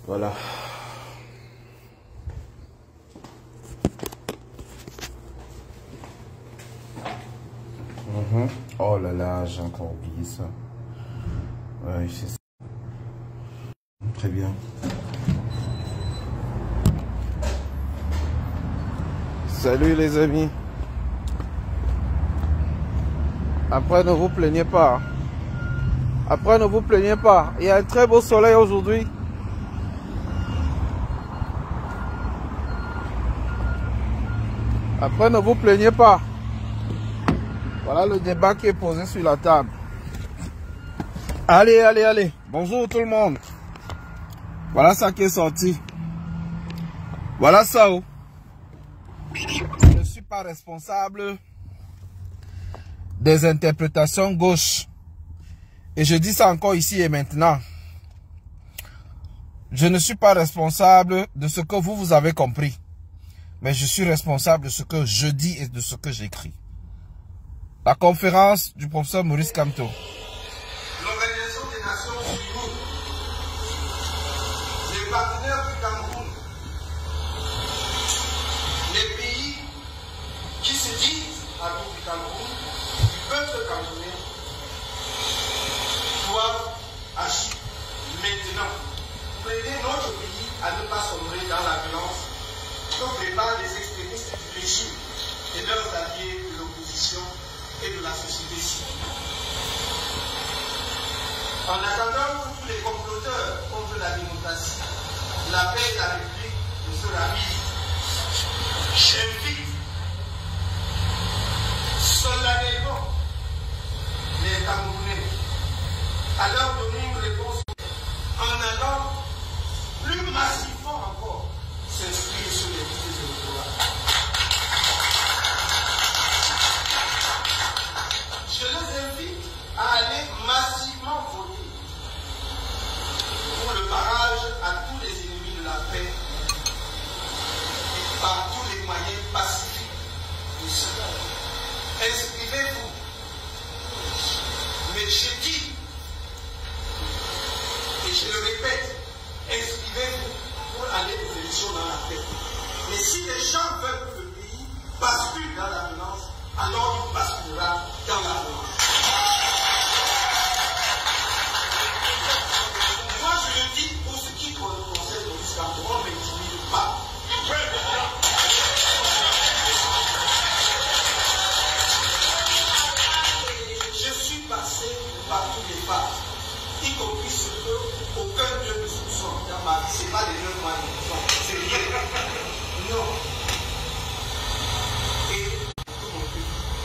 Voilà. Oh là là, j'ai encore oublié ça. Ouais, c'est ça. Très bien. Salut les amis. Après, ne vous plaignez pas. Après, ne vous plaignez pas. Il y a un très beau soleil aujourd'hui. Après, ne vous plaignez pas. Voilà le débat qui est posé sur la table. Allez, allez, allez. Bonjour tout le monde. Voilà ça qui est sorti. Voilà ça. Oh. Je ne suis pas responsable des interprétations gauches. Et je dis ça encore ici et maintenant. Je ne suis pas responsable de ce que vous avez compris. Mais je suis responsable de ce que je dis et de ce que j'écris. La conférence du professeur Maurice Kamto. L'Organisation des Nations Unies, les partenaires du Cameroun, les pays qui se disent amis du Cameroun, du peuple camerounais, doivent agir maintenant pour aider notre pays à ne pas sombrer dans la violence que préparent les extrémistes du régime et leurs alliés de l'opposition et de la société civile. En attendant que tous les comploteurs contre la démocratie, la paix et la République ne se ravisent, j'invite solennellement les Camerounais à leur donner une réponse en allant plus massivement encore s'inscrire sur les listes électorales. Je les invite à aller massivement voter pour le barrage à tous les ennemis de la paix et par tous les moyens pacifiques de cela. Inscrivez-vous. Mais je dis, et je le répète, inscrivez-vous pour aller aux élections dans la paix. Mais si les gens veulent que le pays bascule dans la violence, alors il basculera dans la violence. Moi je le dis pour ce qui concerne Maurice Kamto, on ne m'intimide pas. Je suis passé par tous les phases, y compris ce que aucun Dieu ne soupçonne dans ma vie. Ce n'est pas les 9 mois de soupçon, c'est rien. Non.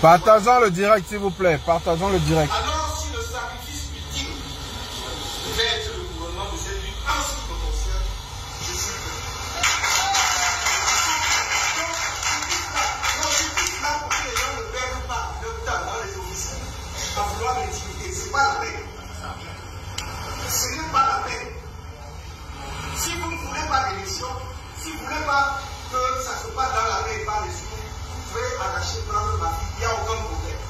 Partageons le direct, s'il vous plaît. Partageons le direct. Alors, si le sacrifice ultime devait être le gouvernement de cette lutte en ce qui me concerne, je suis prêt. Donc, je suis là pour que les gens ne perdent pas leur temps dans les officines à vouloir m'intimider. Ce n'est pas la peine. Ce n'est pas la peine. Si vous ne voulez pas d'élection, si vous ne voulez pas que ça se passe dans la paix et pas les sous, vous pouvez arracher, prendre ma vie, il n'y a aucun problème.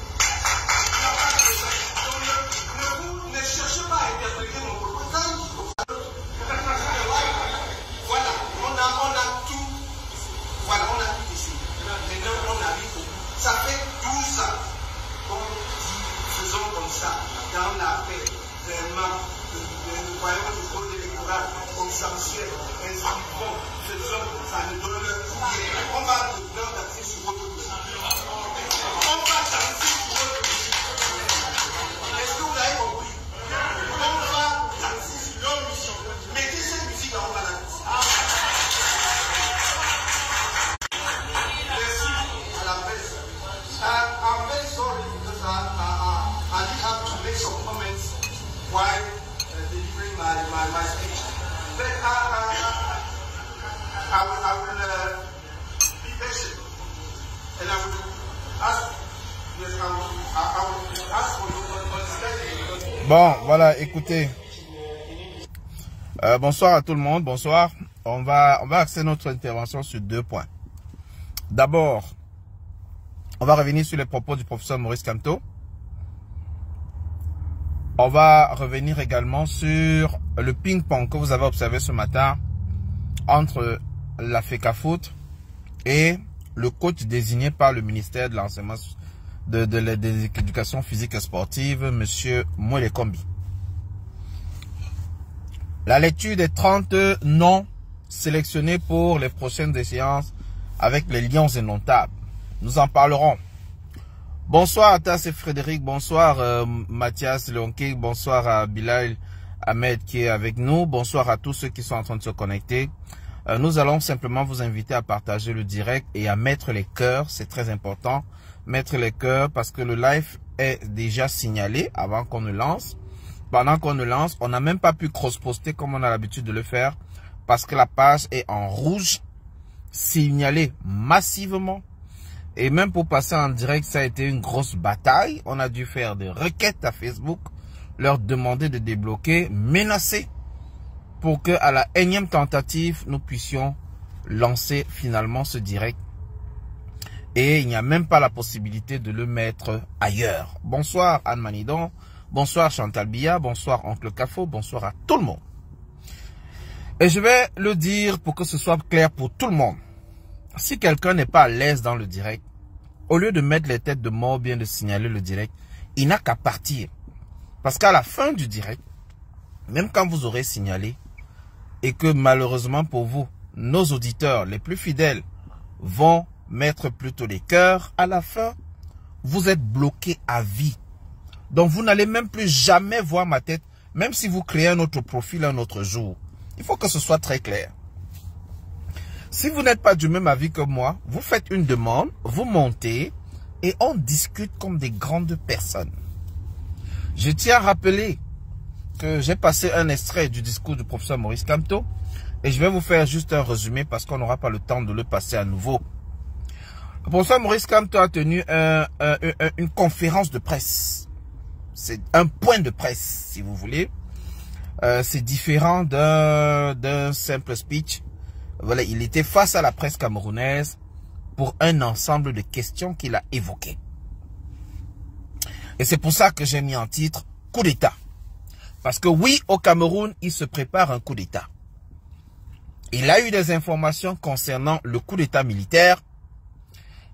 Donc, ne cherchez pas à interpréter mon propos. Voilà, on a tout. Voilà, on a tout ici. Maintenant, on arrive au bout. Ça fait 12 ans qu'on dit, faisons comme ça, dans la paix, vraiment, nous voyons du code électoral, consensuel, inscrivons, faisons comme ça, nous donnons rien. On va maintenant danser sur votre dossier. On va danser sur votre dossier. Est-ce que vous avez compris? On va danser sur leur mission. Mettez cette musique en balade. Merci à la presse. I'm very sorry because I did have to make some comments while delivering my speech. But I will be patient and I will ask, yes, I will ask for your understanding. Bon, voilà, écoutez. Bonsoir à tout le monde, bonsoir. On va axer notre intervention sur 2 points. D'abord, on va revenir sur les propos du professeur Maurice Kamto. On va revenir également sur le ping-pong que vous avez observé ce matin entre la FECAFOOT et le coach désigné par le ministère de l'enseignement de l'éducation physique et sportive, M. Mwelekombi. La lecture des 30 noms sélectionnés pour les prochaines échéances avec les lions indomptables. Nous en parlerons. Bonsoir à Tass et Frédéric, bonsoir Mathias Leonké, bonsoir à Bilal Ahmed qui est avec nous, bonsoir à tous ceux qui sont en train de se connecter. Nous allons simplement vous inviter à partager le direct et à mettre les cœurs, c'est très important. Mettre les cœurs parce que le live est déjà signalé avant qu'on ne lance. Pendant qu'on ne lance, on n'a même pas pu cross-poster comme on a l'habitude de le faire parce que la page est en rouge, signalée massivement. Et même pour passer en direct, ça a été une grosse bataille. On a dû faire des requêtes à Facebook, leur demander de débloquer, menacer pour que à la énième tentative, nous puissions lancer finalement ce direct. Et il n'y a même pas la possibilité de le mettre ailleurs. Bonsoir Anne Manidon, bonsoir Chantal Bia, bonsoir Oncle Cafo, bonsoir à tout le monde. Et je vais le dire pour que ce soit clair pour tout le monde. Si quelqu'un n'est pas à l'aise dans le direct, au lieu de mettre les têtes de mort, bien de signaler le direct, il n'a qu'à partir. Parce qu'à la fin du direct, même quand vous aurez signalé, et que malheureusement pour vous, nos auditeurs les plus fidèles vont mettre plutôt les cœurs, à la fin, vous êtes bloqué à vie. Donc vous n'allez même plus jamais voir ma tête, même si vous créez un autre profil un autre jour. Il faut que ce soit très clair. Si vous n'êtes pas du même avis que moi, vous faites une demande, vous montez et on discute comme des grandes personnes. Je tiens à rappeler que j'ai passé un extrait du discours du professeur Maurice Kamto et je vais vous faire juste un résumé parce qu'on n'aura pas le temps de le passer à nouveau. Le professeur Maurice Kamto a tenu une conférence de presse. C'est un point de presse, si vous voulez. C'est différent d'un simple speech. Voilà, il était face à la presse camerounaise pour un ensemble de questions qu'il a évoquées. Et c'est pour ça que j'ai mis en titre « Coup d'État ». Parce que oui, au Cameroun, il se prépare un coup d'État. Il a eu des informations concernant le coup d'État militaire.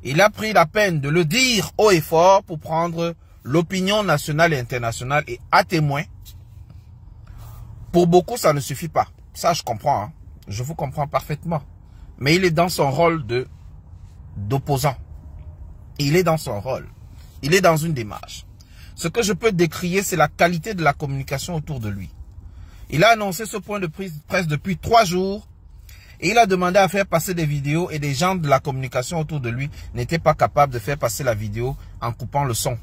Il a pris la peine de le dire haut et fort pour prendre l'opinion nationale et internationale et à témoin. Pour beaucoup, ça ne suffit pas. Ça, je comprends. Hein. Je vous comprends parfaitement. Mais il est dans son rôle d'opposant. Il est dans son rôle. Il est dans une démarche. Ce que je peux décrier, c'est la qualité de la communication autour de lui. Il a annoncé ce point de presse depuis 3 jours. Et il a demandé à faire passer des vidéos et des gens de la communication autour de lui n'étaient pas capables de faire passer la vidéo en coupant le son.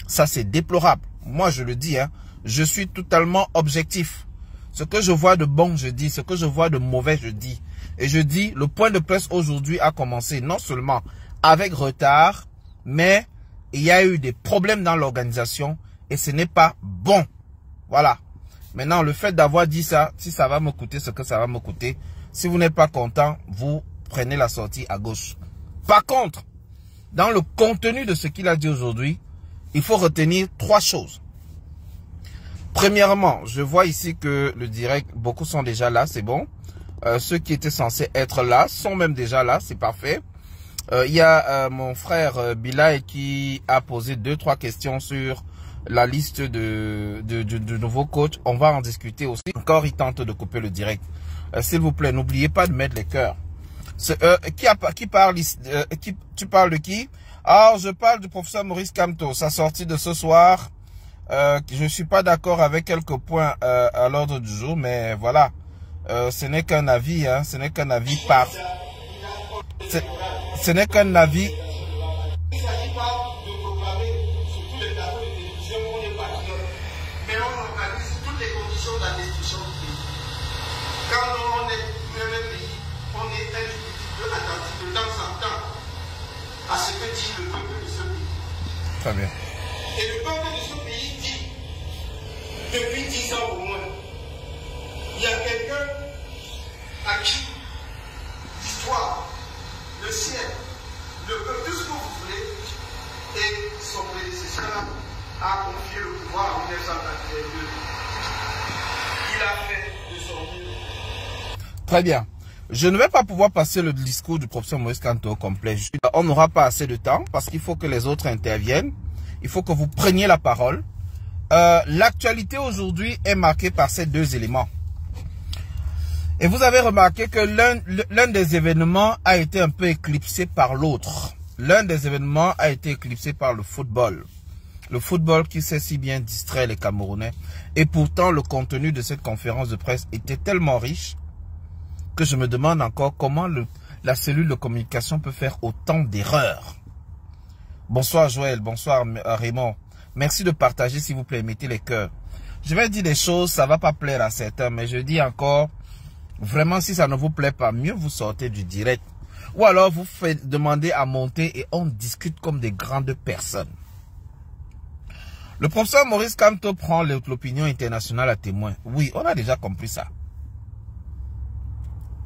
Ça, c'est déplorable. Moi, je le dis, hein, je suis totalement objectif. Ce que je vois de bon, je dis. Ce que je vois de mauvais, je dis. Et je dis, le point de presse aujourd'hui a commencé non seulement avec retard, mais il y a eu des problèmes dans l'organisation et ce n'est pas bon. Voilà. Maintenant, le fait d'avoir dit ça, si ça va me coûter ce que ça va me coûter, si vous n'êtes pas content, vous prenez la sortie à gauche. Par contre, dans le contenu de ce qu'il a dit aujourd'hui, il faut retenir 3 choses. Premièrement, je vois ici que le direct, beaucoup sont déjà là, c'est bon. Ceux qui étaient censés être là sont même déjà là, c'est parfait. Il y a mon frère Bilal qui a posé 2-3 questions sur la liste de nouveaux coachs. On va en discuter aussi. Encore, il tente de couper le direct. S'il vous plaît, n'oubliez pas de mettre les cœurs. Qui parle ici, tu parles de qui? Ah, je parle du professeur Maurice Kamto. Sa sortie de ce soir. Je suis pas d'accord avec quelques points à l'ordre du jour, mais voilà. Ce n'est qu'un avis, hein. Ce n'est qu'un avis par... Ce n'est qu'un avis... Il ne s'agit pas de proclamer sur tous les plateaux de télévision qu'on est patriote, mais on organise toutes les conditions de la destruction du pays. Quand on est dans le pays, on est un petit peu attentif de temps en temps à ce que dit le peuple de ce pays. Très bien. Et le peuple de ce pays dit, depuis 10 ans au moins, il y a quelqu'un à qui l'histoire, le ciel, le peuple, tout ce que vous voulez, et son prédécesseur a confié le pouvoir en 1982. Il a fait de son mieux. Très bien. Je ne vais pas pouvoir passer le discours du professeur Maurice Kamto au complet. On n'aura pas assez de temps parce qu'il faut que les autres interviennent. Il faut que vous preniez la parole. L'actualité aujourd'hui est marquée par ces deux éléments. Et vous avez remarqué que l'un des événements a été un peu éclipsé par l'autre. L'un des événements a été éclipsé par le football. Le football qui sait si bien distraire les Camerounais. Et pourtant, le contenu de cette conférence de presse était tellement riche que je me demande encore comment la cellule de communication peut faire autant d'erreurs. Bonsoir Joël, bonsoir Raymond. Merci de partager s'il vous plaît, mettez les cœurs. Je vais dire des choses, ça ne va pas plaire à certains, mais je dis encore, vraiment si ça ne vous plaît pas, mieux vous sortez du direct. Ou alors vous faites demander à monter et on discute comme des grandes personnes. Le professeur Maurice Kamto prend l'opinion internationale à témoin. Oui, on a déjà compris ça.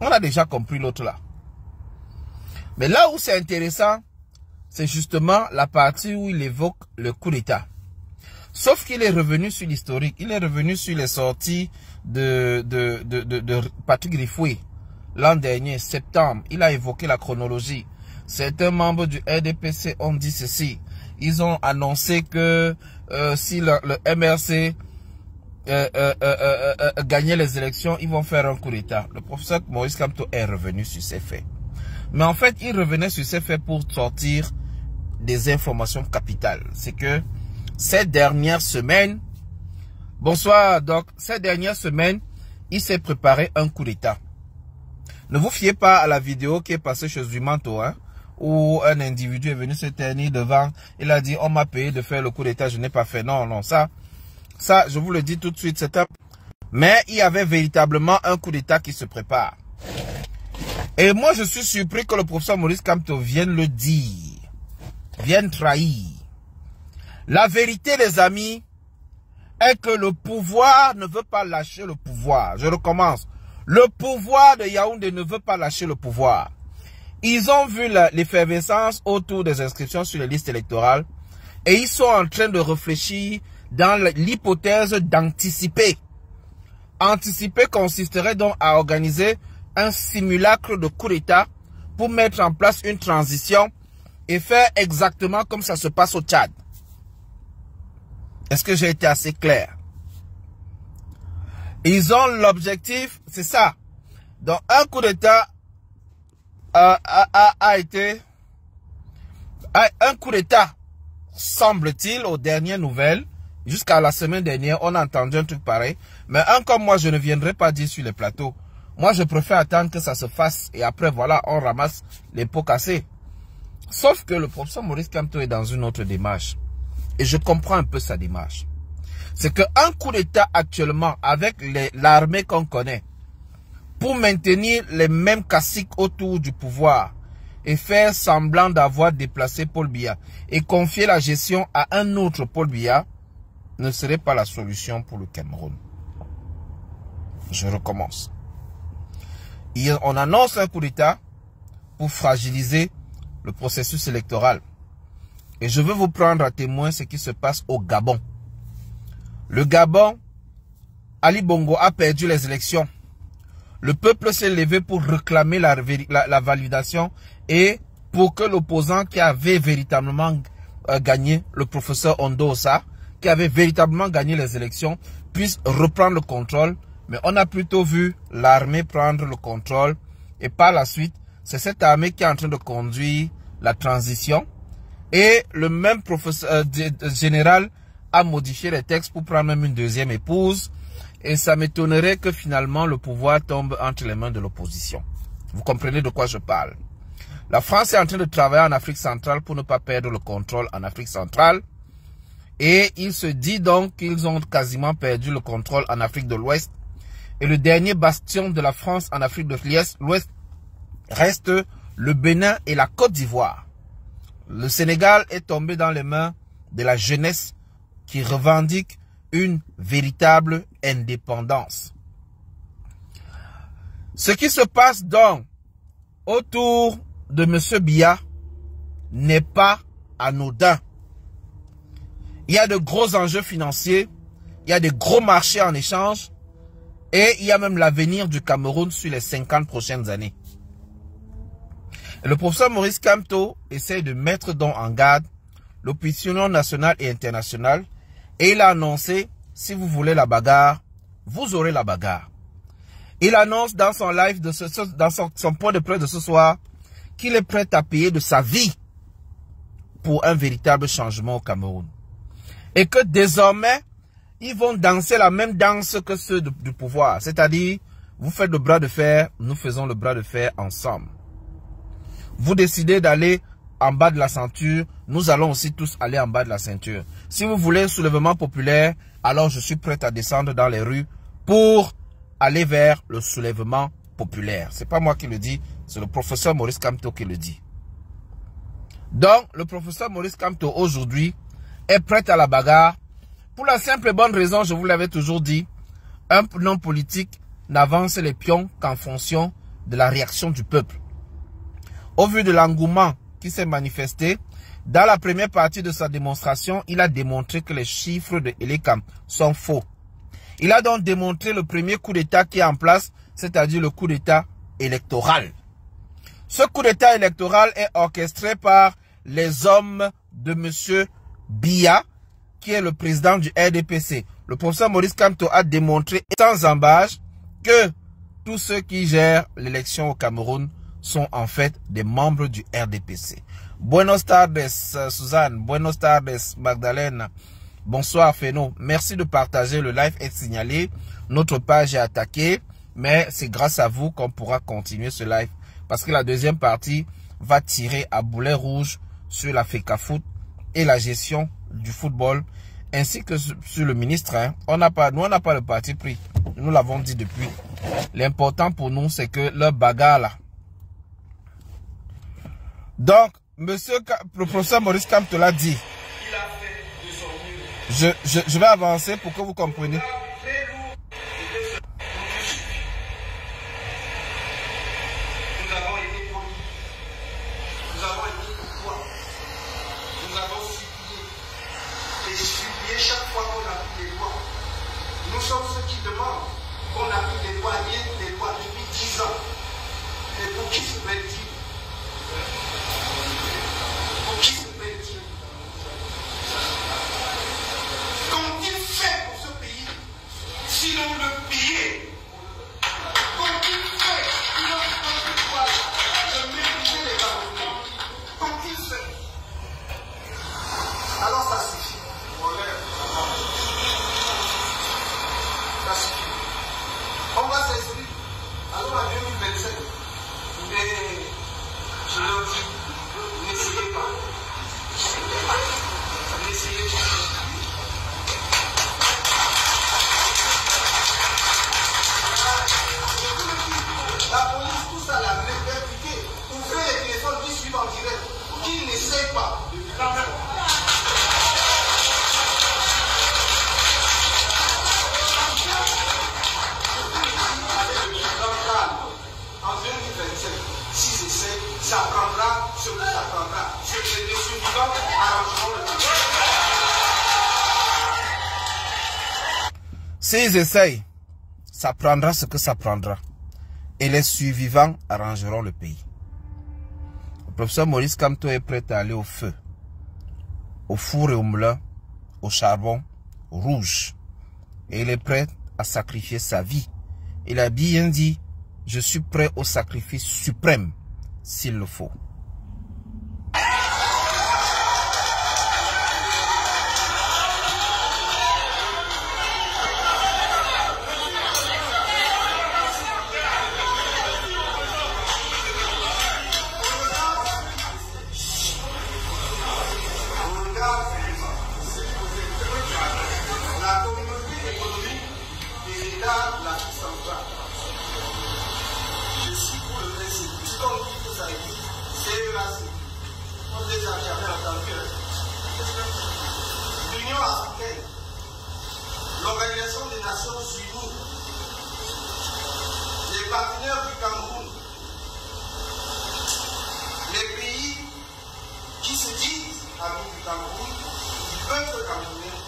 On a déjà compris l'autre là. Mais là où c'est intéressant, c'est justement la partie où il évoque le coup d'État. Sauf qu'il est revenu sur l'historique. Il est revenu sur les sorties de Patrick Rifoué. L'an dernier, septembre, il a évoqué la chronologie. Certains membres du RDPC ont dit ceci. Ils ont annoncé que si le MRC gagner les élections, ils vont faire un coup d'État. Le professeur Maurice Kamto est revenu sur ces faits. Mais en fait, il revenait sur ces faits pour sortir des informations capitales. C'est que ces dernières semaines, bonsoir Doc, ces dernières semaines, il s'est préparé un coup d'État. Ne vous fiez pas à la vidéo qui est passée chez Zumanto, hein, où un individu est venu se tenir devant, il a dit on m'a payé de faire le coup d'État, je n'ai pas fait. Non, non, ça, je vous le dis tout de suite, c'est un... Mais il y avait véritablement un coup d'État qui se prépare. Et moi, je suis surpris que le professeur Maurice Kamto vienne le dire, vienne trahir. La vérité, les amis, est que le pouvoir ne veut pas lâcher le pouvoir. Je recommence. Le pouvoir de Yaoundé ne veut pas lâcher le pouvoir. Ils ont vu l'effervescence autour des inscriptions sur les listes électorales et ils sont en train de réfléchir dans l'hypothèse d'anticiper. Anticiper consisterait donc à organiser un simulacre de coup d'État pour mettre en place une transition et faire exactement comme ça se passe au Tchad. Est-ce que j'ai été assez clair? Ils ont l'objectif, c'est ça. Donc un coup d'État a été... Un coup d'État, semble-t-il, aux dernières nouvelles, jusqu'à la semaine dernière, on a entendu un truc pareil. Mais comme moi, je ne viendrai pas dire sur les plateaux. Moi, je préfère attendre que ça se fasse et après, voilà, on ramasse les pots cassés. Sauf que le professeur Maurice Kamto est dans une autre démarche. Et je comprends un peu sa démarche. C'est qu'un coup d'État actuellement, avec l'armée qu'on connaît, pour maintenir les mêmes caciques autour du pouvoir et faire semblant d'avoir déplacé Paul Biya et confier la gestion à un autre Paul Biya, ne serait pas la solution pour le Cameroun. Je recommence. On annonce un coup d'État pour fragiliser le processus électoral. Et je veux vous prendre à témoin ce qui se passe au Gabon. Le Gabon, Ali Bongo a perdu les élections. Le peuple s'est levé pour réclamer la validation et pour que l'opposant qui avait véritablement gagné, le professeur Ondosa, qui avait véritablement gagné les élections, puisse reprendre le contrôle. Mais on a plutôt vu l'armée prendre le contrôle. Et par la suite, c'est cette armée qui est en train de conduire la transition. Et le même professeur général a modifié les textes pour prendre même une deuxième épouse. Et ça m'étonnerait que finalement le pouvoir tombe entre les mains de l'opposition. Vous comprenez de quoi je parle. La France est en train de travailler en Afrique centrale pour ne pas perdre le contrôle en Afrique centrale. Et il se dit donc qu'ils ont quasiment perdu le contrôle en Afrique de l'Ouest. Et le dernier bastion de la France en Afrique de l'Ouest reste le Bénin et la Côte d'Ivoire. Le Sénégal est tombé dans les mains de la jeunesse qui revendique une véritable indépendance. Ce qui se passe donc autour de M. Biya n'est pas anodin. Il y a de gros enjeux financiers, il y a de gros marchés en échange et il y a même l'avenir du Cameroun sur les 50 prochaines années. Et le professeur Maurice Kamto essaie de mettre donc en garde l'opinion nationale et internationale et il a annoncé, si vous voulez la bagarre, vous aurez la bagarre. Il annonce dans son live, dans son point de presse de ce soir, qu'il est prêt à payer de sa vie pour un véritable changement au Cameroun. Et que désormais, ils vont danser la même danse que ceux du pouvoir. C'est-à-dire, vous faites le bras de fer, nous faisons le bras de fer ensemble. Vous décidez d'aller en bas de la ceinture, nous allons aussi tous aller en bas de la ceinture. Si vous voulez un soulèvement populaire, alors je suis prêt à descendre dans les rues pour aller vers le soulèvement populaire. C'est pas moi qui le dis, c'est le professeur Maurice Kamto qui le dit. Donc, le professeur Maurice Kamto aujourd'hui est prêt à la bagarre. Pour la simple et bonne raison, je vous l'avais toujours dit, un homme politique n'avance les pions qu'en fonction de la réaction du peuple. Au vu de l'engouement qui s'est manifesté, dans la première partie de sa démonstration, il a démontré que les chiffres de Elekam sont faux. Il a donc démontré le premier coup d'État qui est en place, c'est-à-dire le coup d'État électoral. Ce coup d'État électoral est orchestré par les hommes de M. Biya, qui est le président du RDPC. Le professeur Maurice Kamto a démontré sans embâche que tous ceux qui gèrent l'élection au Cameroun sont en fait des membres du RDPC. Buenos tardes, Suzanne. Buenos tardes, Magdalene. Bonsoir, Feno. Merci de partager. Le live est signalé. Notre page est attaquée. Mais c'est grâce à vous qu'on pourra continuer ce live. Parce que la deuxième partie va tirer à boulet rouge sur la FECAFOOT et la gestion du football. Ainsi que sur le ministre. Nous, on n'a pas le parti pris. Nous l'avons dit depuis. L'important pour nous, c'est que leur bagarre là. Donc, le professeur Maurice Kamto l'a dit. Je vais avancer pour que vous compreniez. Chaque fois qu'on applique les lois, nous sommes ceux qui demandent qu'on applique les lois, les lois depuis 10 ans. Et pour qui se plaît-il? Pour qui se plaît-il? Qu'ont-ils fait pour ce pays, sinon le piller? Qu'ont-ils fait, sinon de mépriser les Camerounais? Qu'ont-ils fait? Alors ça suffit. On va s'inscrire. Alors en 2027, mais je leur dis, n'essayez pas. N'essayez pas. La police, tout ça, la répliquer. Ouvrez les téléphones qui suivent en direct. Qui n'essayent pas. En 2027, s'ils essaient, ça prendra ce que ça prendra. Ce que les survivants arrangeront le pays. S'ils essayent, ça prendra ce que ça prendra. Et les survivants arrangeront le pays. Le professeur Maurice Kamto est prêt à aller au feu, au four et au moulin, au charbon rouge. Et il est prêt à sacrifier sa vie. Il a bien dit, je suis prêt au sacrifice suprême, s'il le faut. L'Union africaine, l'Organisation des Nations Unies, les partenaires du Cameroun, les pays qui se disent amis du Cameroun, peuple camerounais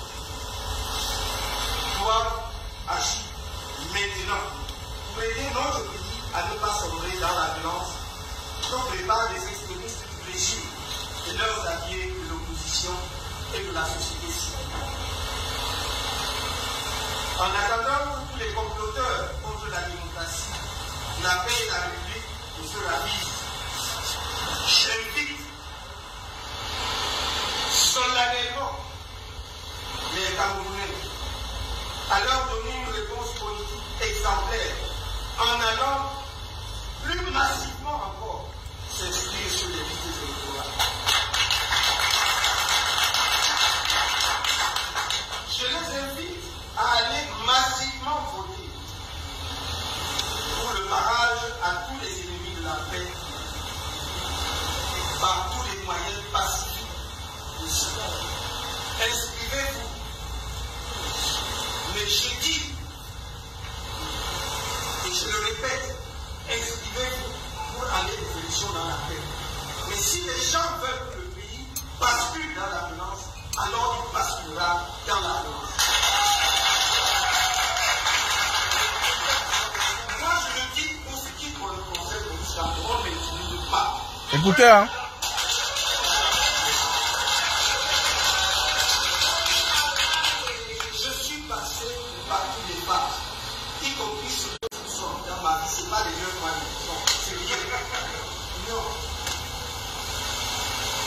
doit agir maintenant pour aider notre pays à ne pas sombrer dans la violence que préparent les extrémistes du régime et leurs alliés de l'opposition et de la société civile. En attendant que tous les comploteurs contre la démocratie, la paix et la République ne se ravisent, j'invite solennellement les Camerounais à leur donner une réponse politique exemplaire en allant plus massivement encore s'inscrire sur les listes électorales. Je les invite à aller massivement voter pour le barrage à tous les ennemis de la paix par tous les moyens pacifiques de ce monde. Inscrivez-vous. Mais je dis, et je le répète, inscrivez-vous pour aller aux élections dans la paix. Mais si les gens veulent que le pays bascule dans la violence, alors il basculera dans la violence. Moi, je le dis pour ce qui pour le Conseil de Cameroun, mais je ne veux pas. Écoutez, hein. Je suis passé par tous les phases, y compris sur le son dans ma vie. Ce n'est pas les yeux moi, c'est rien. Non.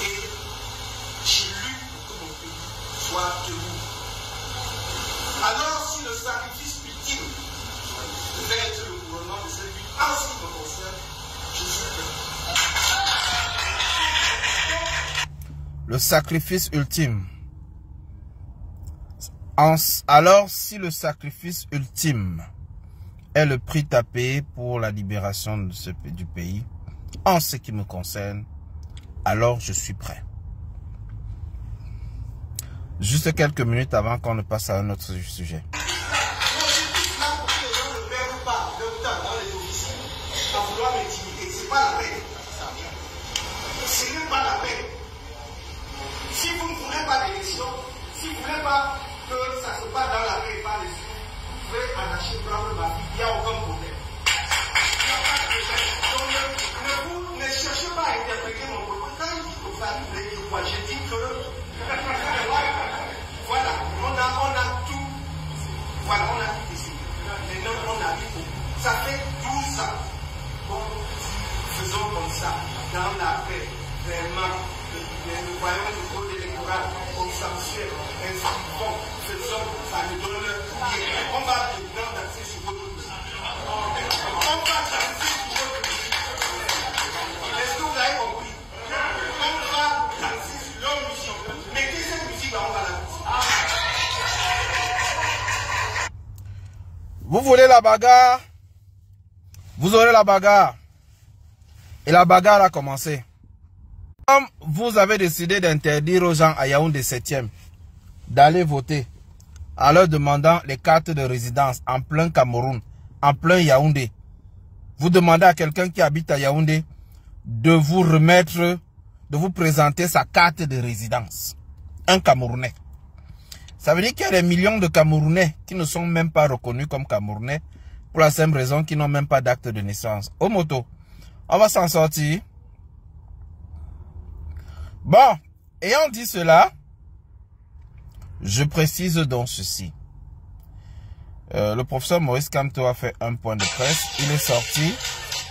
Et j'ai lutte pour que mon pays soit debout. Alors, si le sacrifice ultime devait être le gouvernement de cette lutte, en ce qui me concerne, je suis prêt. Le sacrifice ultime. Alors, si le sacrifice ultime est le prix à payer pour la libération du pays, en ce qui me concerne, alors je suis prêt. Juste quelques minutes avant qu'on ne passe à un autre sujet. Ce n'est pas la paix. Si vous ne voulez pas d'élection, si vous ne voulez pas que ça se passe dans la paix et pas les yeux, vous pouvez arracher, prendre ma vie, il n'y a aucun problème. Il n'y a pas de problème. Donc, ne cherchez pas à interpréter mon propos. Quand je dis que ça, vous voulez dire quoi? J'ai dit que... Voilà, on a tout. Voilà, on a tout décidé. Maintenant, on a vu beaucoup. Ça fait 12 ans. Bon, faisons comme ça, dans la paix, vraiment, le royaume du code électoral, consensuel, inscrivons, faisons, ça nous donne rien. On va maintenant danser sur votre musique. On va danser sur votre musique. Est-ce que vous avez compris? On va danser sur leur musique. Mettez cette musique, on va la danser. Vous voulez la bagarre? Vous aurez la bagarre. Et la bagarre a commencé. Comme vous avez décidé d'interdire aux gens à Yaoundé 7e d'aller voter en leur demandant les cartes de résidence en plein Cameroun, en plein Yaoundé, vous demandez à quelqu'un qui habite à Yaoundé de vous remettre, de vous présenter sa carte de résidence. Un Camerounais. Ça veut dire qu'il y a des millions de Camerounais qui ne sont même pas reconnus comme Camerounais pour la simple raison qu'ils n'ont même pas d'acte de naissance. Au moto, on va s'en sortir. Bon, ayant dit cela, je précise donc ceci. Le professeur Maurice Kamto a fait un point de presse. Il est sorti.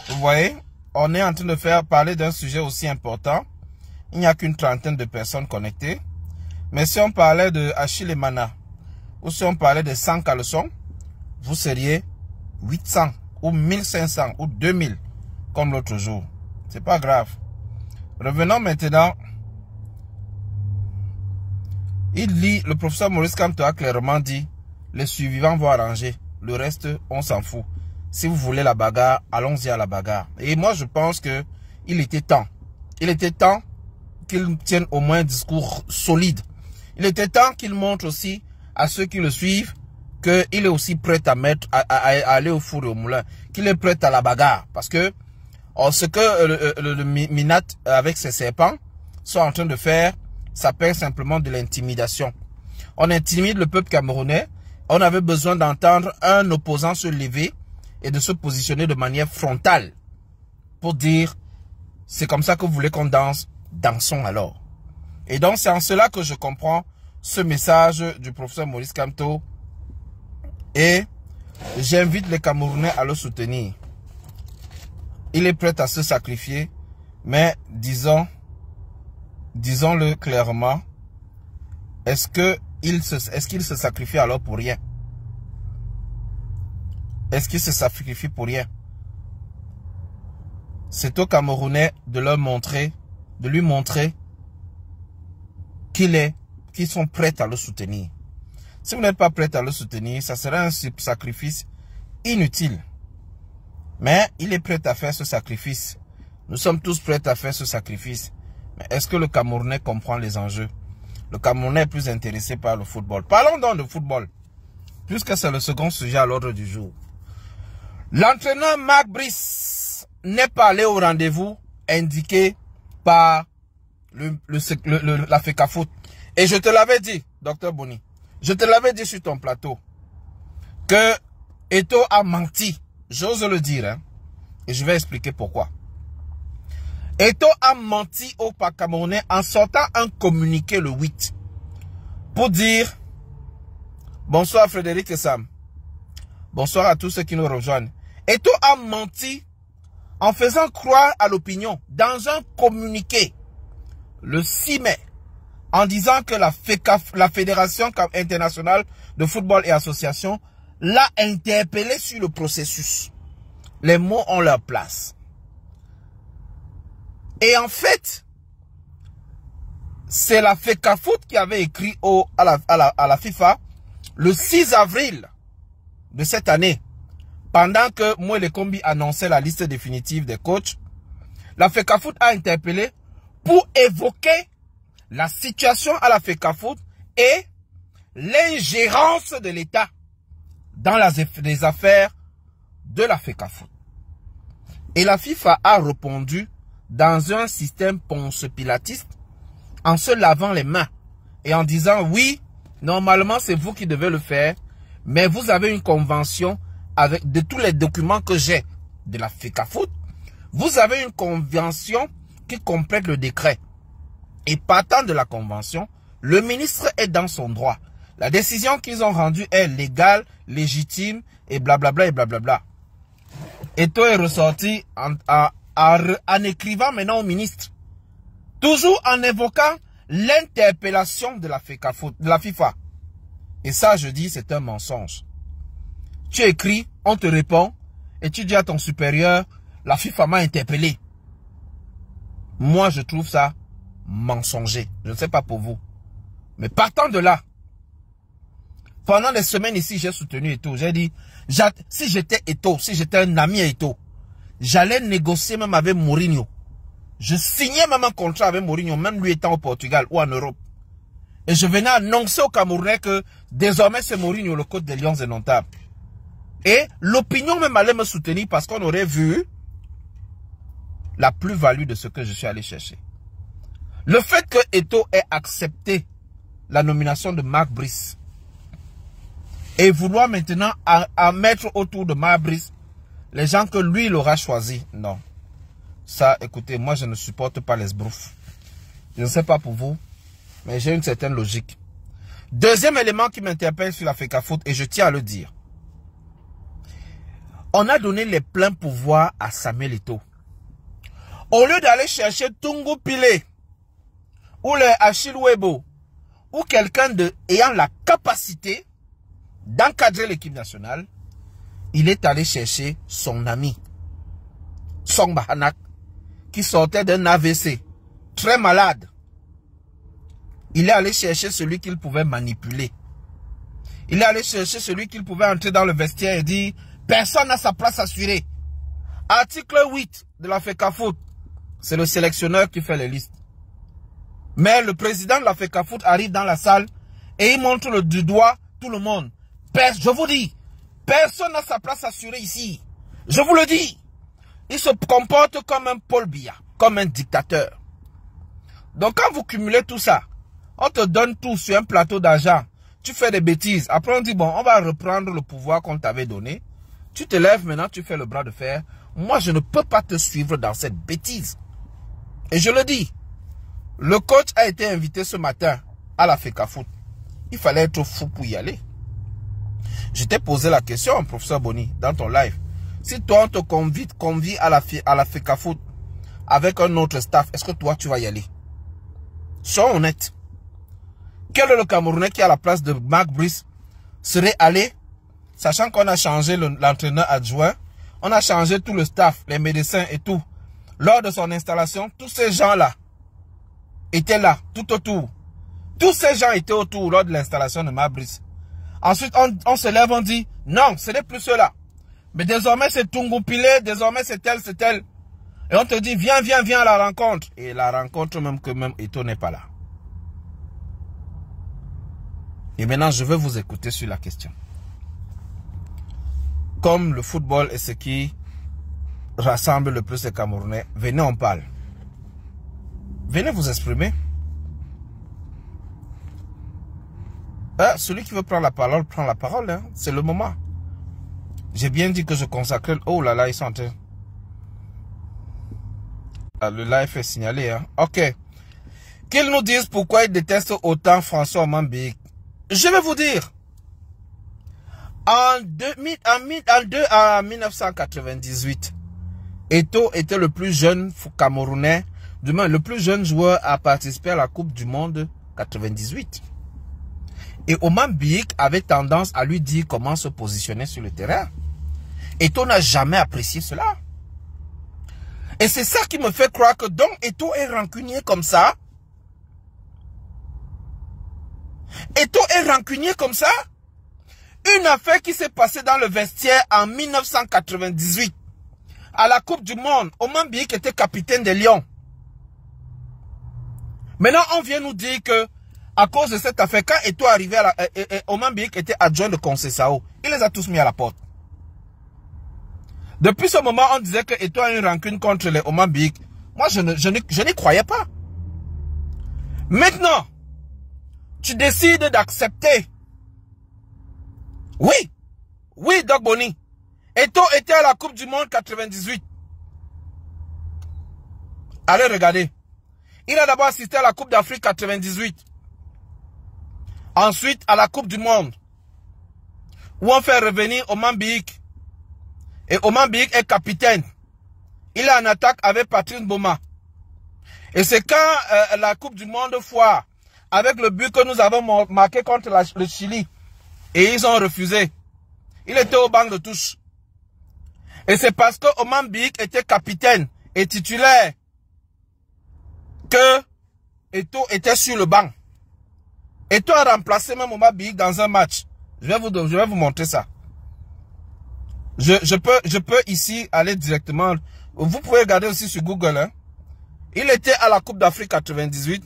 Vous voyez, on est en train de faire parler d'un sujet aussi important. Il n'y a qu'une trentaine de personnes connectées. Mais si on parlait de Achille Mana, ou si on parlait de 100 caleçons, vous seriez 800 ou 1500 ou 2000 comme l'autre jour. C'est pas grave. Revenons maintenant. Le professeur Maurice Kamto a clairement dit, les survivants vont arranger. Le reste, on s'en fout. Si vous voulez la bagarre, allons-y à la bagarre. Et moi, je pense que il était temps. Il était temps qu'il tienne au moins un discours solide. Il était temps qu'il montre aussi à ceux qui le suivent qu'il est aussi prêt à aller au four et au moulin. Qu'il est prêt à la bagarre. Parce que ce que le Minat avec ses serpents sont en train de faire, s'appelle simplement de l'intimidation. On intimide le peuple camerounais. On avait besoin d'entendre un opposant se lever et de se positionner de manière frontale pour dire c'est comme ça que vous voulez qu'on danse, dansons alors. Et donc c'est en cela que je comprends ce message du professeur Maurice Kamto et j'invite les Camerounais à le soutenir. Il est prêt à se sacrifier, mais disons-le clairement, est-ce qu'il se sacrifie alors pour rien? Est-ce qu'il se sacrifie pour rien? C'est aux Camerounais de lui montrer qu'ils sont prêts à le soutenir. Si vous n'êtes pas prêts à le soutenir, ça sera un sacrifice inutile. Mais il est prêt à faire ce sacrifice. Nous sommes tous prêts à faire ce sacrifice. Mais est-ce que le Camerounais comprend les enjeux? Le Camerounais est plus intéressé par le football. Parlons donc de football, puisque c'est le second sujet à l'ordre du jour. L'entraîneur Marc Brice n'est pas allé au rendez-vous indiqué par la FECAFOOT. Et je te l'avais dit, Dr Boni, je te l'avais dit sur ton plateau, que Eto'o a menti. J'ose le dire, hein, et je vais expliquer pourquoi. Eto'o a menti au Camerounais en sortant un communiqué le 8 pour dire bonsoir Frédéric et Sam. Bonsoir à tous ceux qui nous rejoignent. Eto'o a menti en faisant croire à l'opinion dans un communiqué le 6 mai en disant que la Fédération internationale de football et association l'a interpellé sur le processus. Les mots ont leur place. Et en fait, c'est la FECAFOOT qui avait écrit à la FIFA le 6 avril de cette année, pendant que Moele Kombi annonçait la liste définitive des coachs. La FECAFOOT a interpellé pour évoquer la situation à la FECAFOOT et l'ingérence de l'État dans les affaires de la FECAFOOT. Et la FIFA a répondu dans un système ponce-pilatiste en se lavant les mains et en disant oui, normalement c'est vous qui devez le faire, mais vous avez une convention avec de tous les documents que j'ai de la FECAFOOT. Vous avez une convention qui complète le décret. Et partant de la convention, le ministre est dans son droit. La décision qu'ils ont rendue est légale, légitime et blablabla et blablabla. Eto'o est ressorti en écrivant maintenant au ministre, toujours en évoquant l'interpellation de la FECAFOOT, de la FIFA. Et ça, je dis, c'est un mensonge. Tu écris, on te répond, et tu dis à ton supérieur, la FIFA m'a interpellé. Moi, je trouve ça mensonger. Je ne sais pas pour vous. Mais partant de là, pendant des semaines ici, j'ai soutenu Eto'o. J'ai dit, si j'étais Eto'o, si j'étais un ami à Eto'o, j'allais négocier même avec Mourinho. Je signais même un contrat avec Mourinho, même lui étant au Portugal ou en Europe. Et je venais annoncer aux Camerounais que désormais c'est Mourinho le coach des Lions Indomptables. Et l'opinion même allait me soutenir parce qu'on aurait vu la plus-value de ce que je suis allé chercher. Le fait que Eto'o ait accepté la nomination de Marc Brice et vouloir maintenant à mettre autour de Marc Brice les gens que lui il aura choisi, non. Ça, écoutez, moi je ne supporte pas les sbroufs. Je ne sais pas pour vous, mais j'ai une certaine logique. Deuxième élément qui m'interpelle sur la FECAFOOT, et je tiens à le dire. On a donné les pleins pouvoirs à Samuel Eto'o. Au lieu d'aller chercher Tungu Pile, ou le Achille Webo, ou quelqu'un ayant la capacité d'encadrer l'équipe nationale, il est allé chercher son ami, Song Bahanak, qui sortait d'un AVC, très malade. Il est allé chercher celui qu'il pouvait manipuler. Il est allé chercher celui qu'il pouvait entrer dans le vestiaire et dire « Personne n'a sa place assurée ». Article 8 de la FECAFOOT, c'est le sélectionneur qui fait les listes. Mais le président de la FECAFOOT arrive dans la salle et il montre du doigt tout le monde. Je vous dis, personne n'a sa place assurée ici. Je vous le dis. Il se comporte comme un Paul Biya, comme un dictateur. Donc quand vous cumulez tout ça, On te donne tout sur un plateau d'argent. Tu fais des bêtises. Après, on dit, bon, on va reprendre le pouvoir qu'on t'avait donné. Tu te lèves maintenant, tu fais le bras de fer. Moi, je ne peux pas te suivre dans cette bêtise. Et je le dis. Le coach a été invité ce matin à la FECAFOOT. Il fallait être fou pour y aller. Je t'ai posé la question, professeur Boni, dans ton live. Si toi, on te convie à la FECAFOOT avec un autre staff, est-ce que toi, tu vas y aller? Sois honnête. Quel est le Camerounais qui, à la place de Marc Brice, serait allé, sachant qu'on a changé l'entraîneur adjoint, on a changé tout le staff, les médecins et tout. Lors de son installation, tous ces gens-là étaient là, tout autour. Tous ces gens étaient autour lors de l'installation de Marc Brice. Ensuite, on se lève, on dit, non, ce n'est plus cela. Mais désormais, c'est Tungoupilé, désormais, c'est tel, c'est tel. Et on te dit, viens, viens, viens à la rencontre. Et la rencontre, même que même Eto'o n'est pas là. Et maintenant, je veux vous écouter sur la question. Comme le football est ce qui rassemble le plus les Camerounais, venez, on parle. Venez vous exprimer. Celui qui veut prendre la parole, prend la parole. Hein. C'est le moment. J'ai bien dit que je consacrais... Oh là là, ils sont en train... le live est signalé. Hein. Ok. Qu'ils nous disent pourquoi ils détestent autant François Omam Biyik. Je vais vous dire. En 1998, Eto'o était le plus jeune Camerounais, du moins le plus jeune joueur à participer à la Coupe du Monde 98. Et Omam Biyik avait tendance à lui dire comment se positionner sur le terrain. Eto'o n'a jamais apprécié cela. Et c'est ça qui me fait croire que donc Eto'o est rancunier comme ça. Eto'o est rancunier comme ça. Une affaire qui s'est passée dans le vestiaire en 1998. À la Coupe du Monde, Omam Biyik était capitaine des Lions. Maintenant, on vient nous dire que à cause de cette affaire, quand Eto'o arrivait à Omam Biyik était adjoint de Conceição. Il les a tous mis à la porte. Depuis ce moment, on disait que Eto'o a une rancune contre les Omam Biyik. Moi, je n'y croyais pas. Maintenant, tu décides d'accepter. Oui. Oui, Doc Boni. Eto'o était à la Coupe du Monde 98. Allez regarder. Il a d'abord assisté à la Coupe d'Afrique 98. Ensuite, à la Coupe du Monde. Où on fait revenir Omam Biyik. Et Omam Biyik est capitaine. Il est en attaque avec Patrice Mboma. Et c'est quand la Coupe du Monde foire, avec le but que nous avons marqué contre le Chili. Et ils ont refusé. Il était au banc de touche. Et c'est parce que Omam Biyik était capitaine et titulaire que Eto'o était sur le banc. Eto'o a remplacé même Omam Biyik dans un match. Je vais vous montrer ça. Je peux ici aller directement. Vous pouvez regarder aussi sur Google. Hein. Il était à la Coupe d'Afrique 98.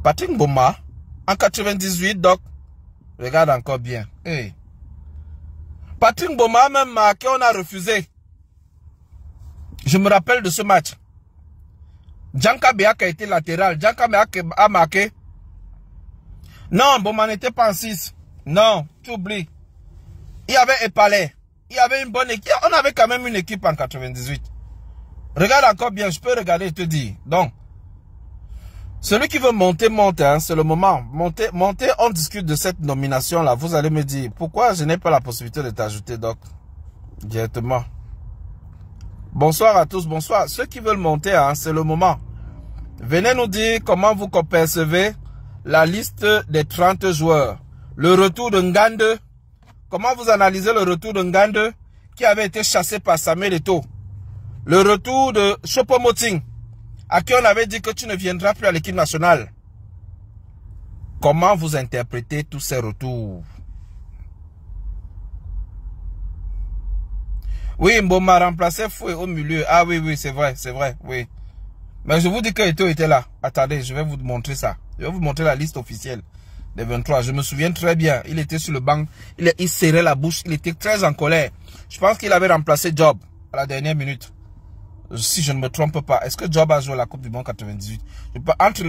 Patrick Mboma, en 98, donc, regarde encore bien. Hey. Patrick Mboma a même marqué, on a refusé. Je me rappelle de ce match. Djanka Beak a été latéral. Djanka Beak a marqué. Non, Mboma n'était pas en 6. Non, tu oublies. Il y avait Epalé. Il y avait une bonne équipe. On avait quand même une équipe en 98. Regarde encore bien, je peux regarder et te dire. Donc, celui qui veut monter, monte, hein, c'est le moment. Monter, on discute de cette nomination-là. Vous allez me dire, pourquoi je n'ai pas la possibilité de t'ajouter, Doc, directement. Bonsoir à tous, bonsoir. Ceux qui veulent monter, hein, c'est le moment. Venez nous dire comment vous percevez la liste des 30 joueurs. Le retour de Ngande. Comment vous analysez le retour de Ngande qui avait été chassé par Samuel Eto'o? Le retour de Choupo-Moting, à qui on avait dit que tu ne viendras plus à l'équipe nationale. Comment vous interprétez tous ces retours? Oui, Mboma a remplacé Foué au milieu. Ah oui, oui, c'est vrai, oui. Mais je vous dis que Eto'o était là. Attendez, je vais vous montrer ça. Je vais vous montrer la liste officielle des 23. Je me souviens très bien. Il était sur le banc. Il serrait la bouche. Il était très en colère. Je pense qu'il avait remplacé Job à la dernière minute. Si je ne me trompe pas. Est-ce que Job a joué la Coupe du Monde 98? Entre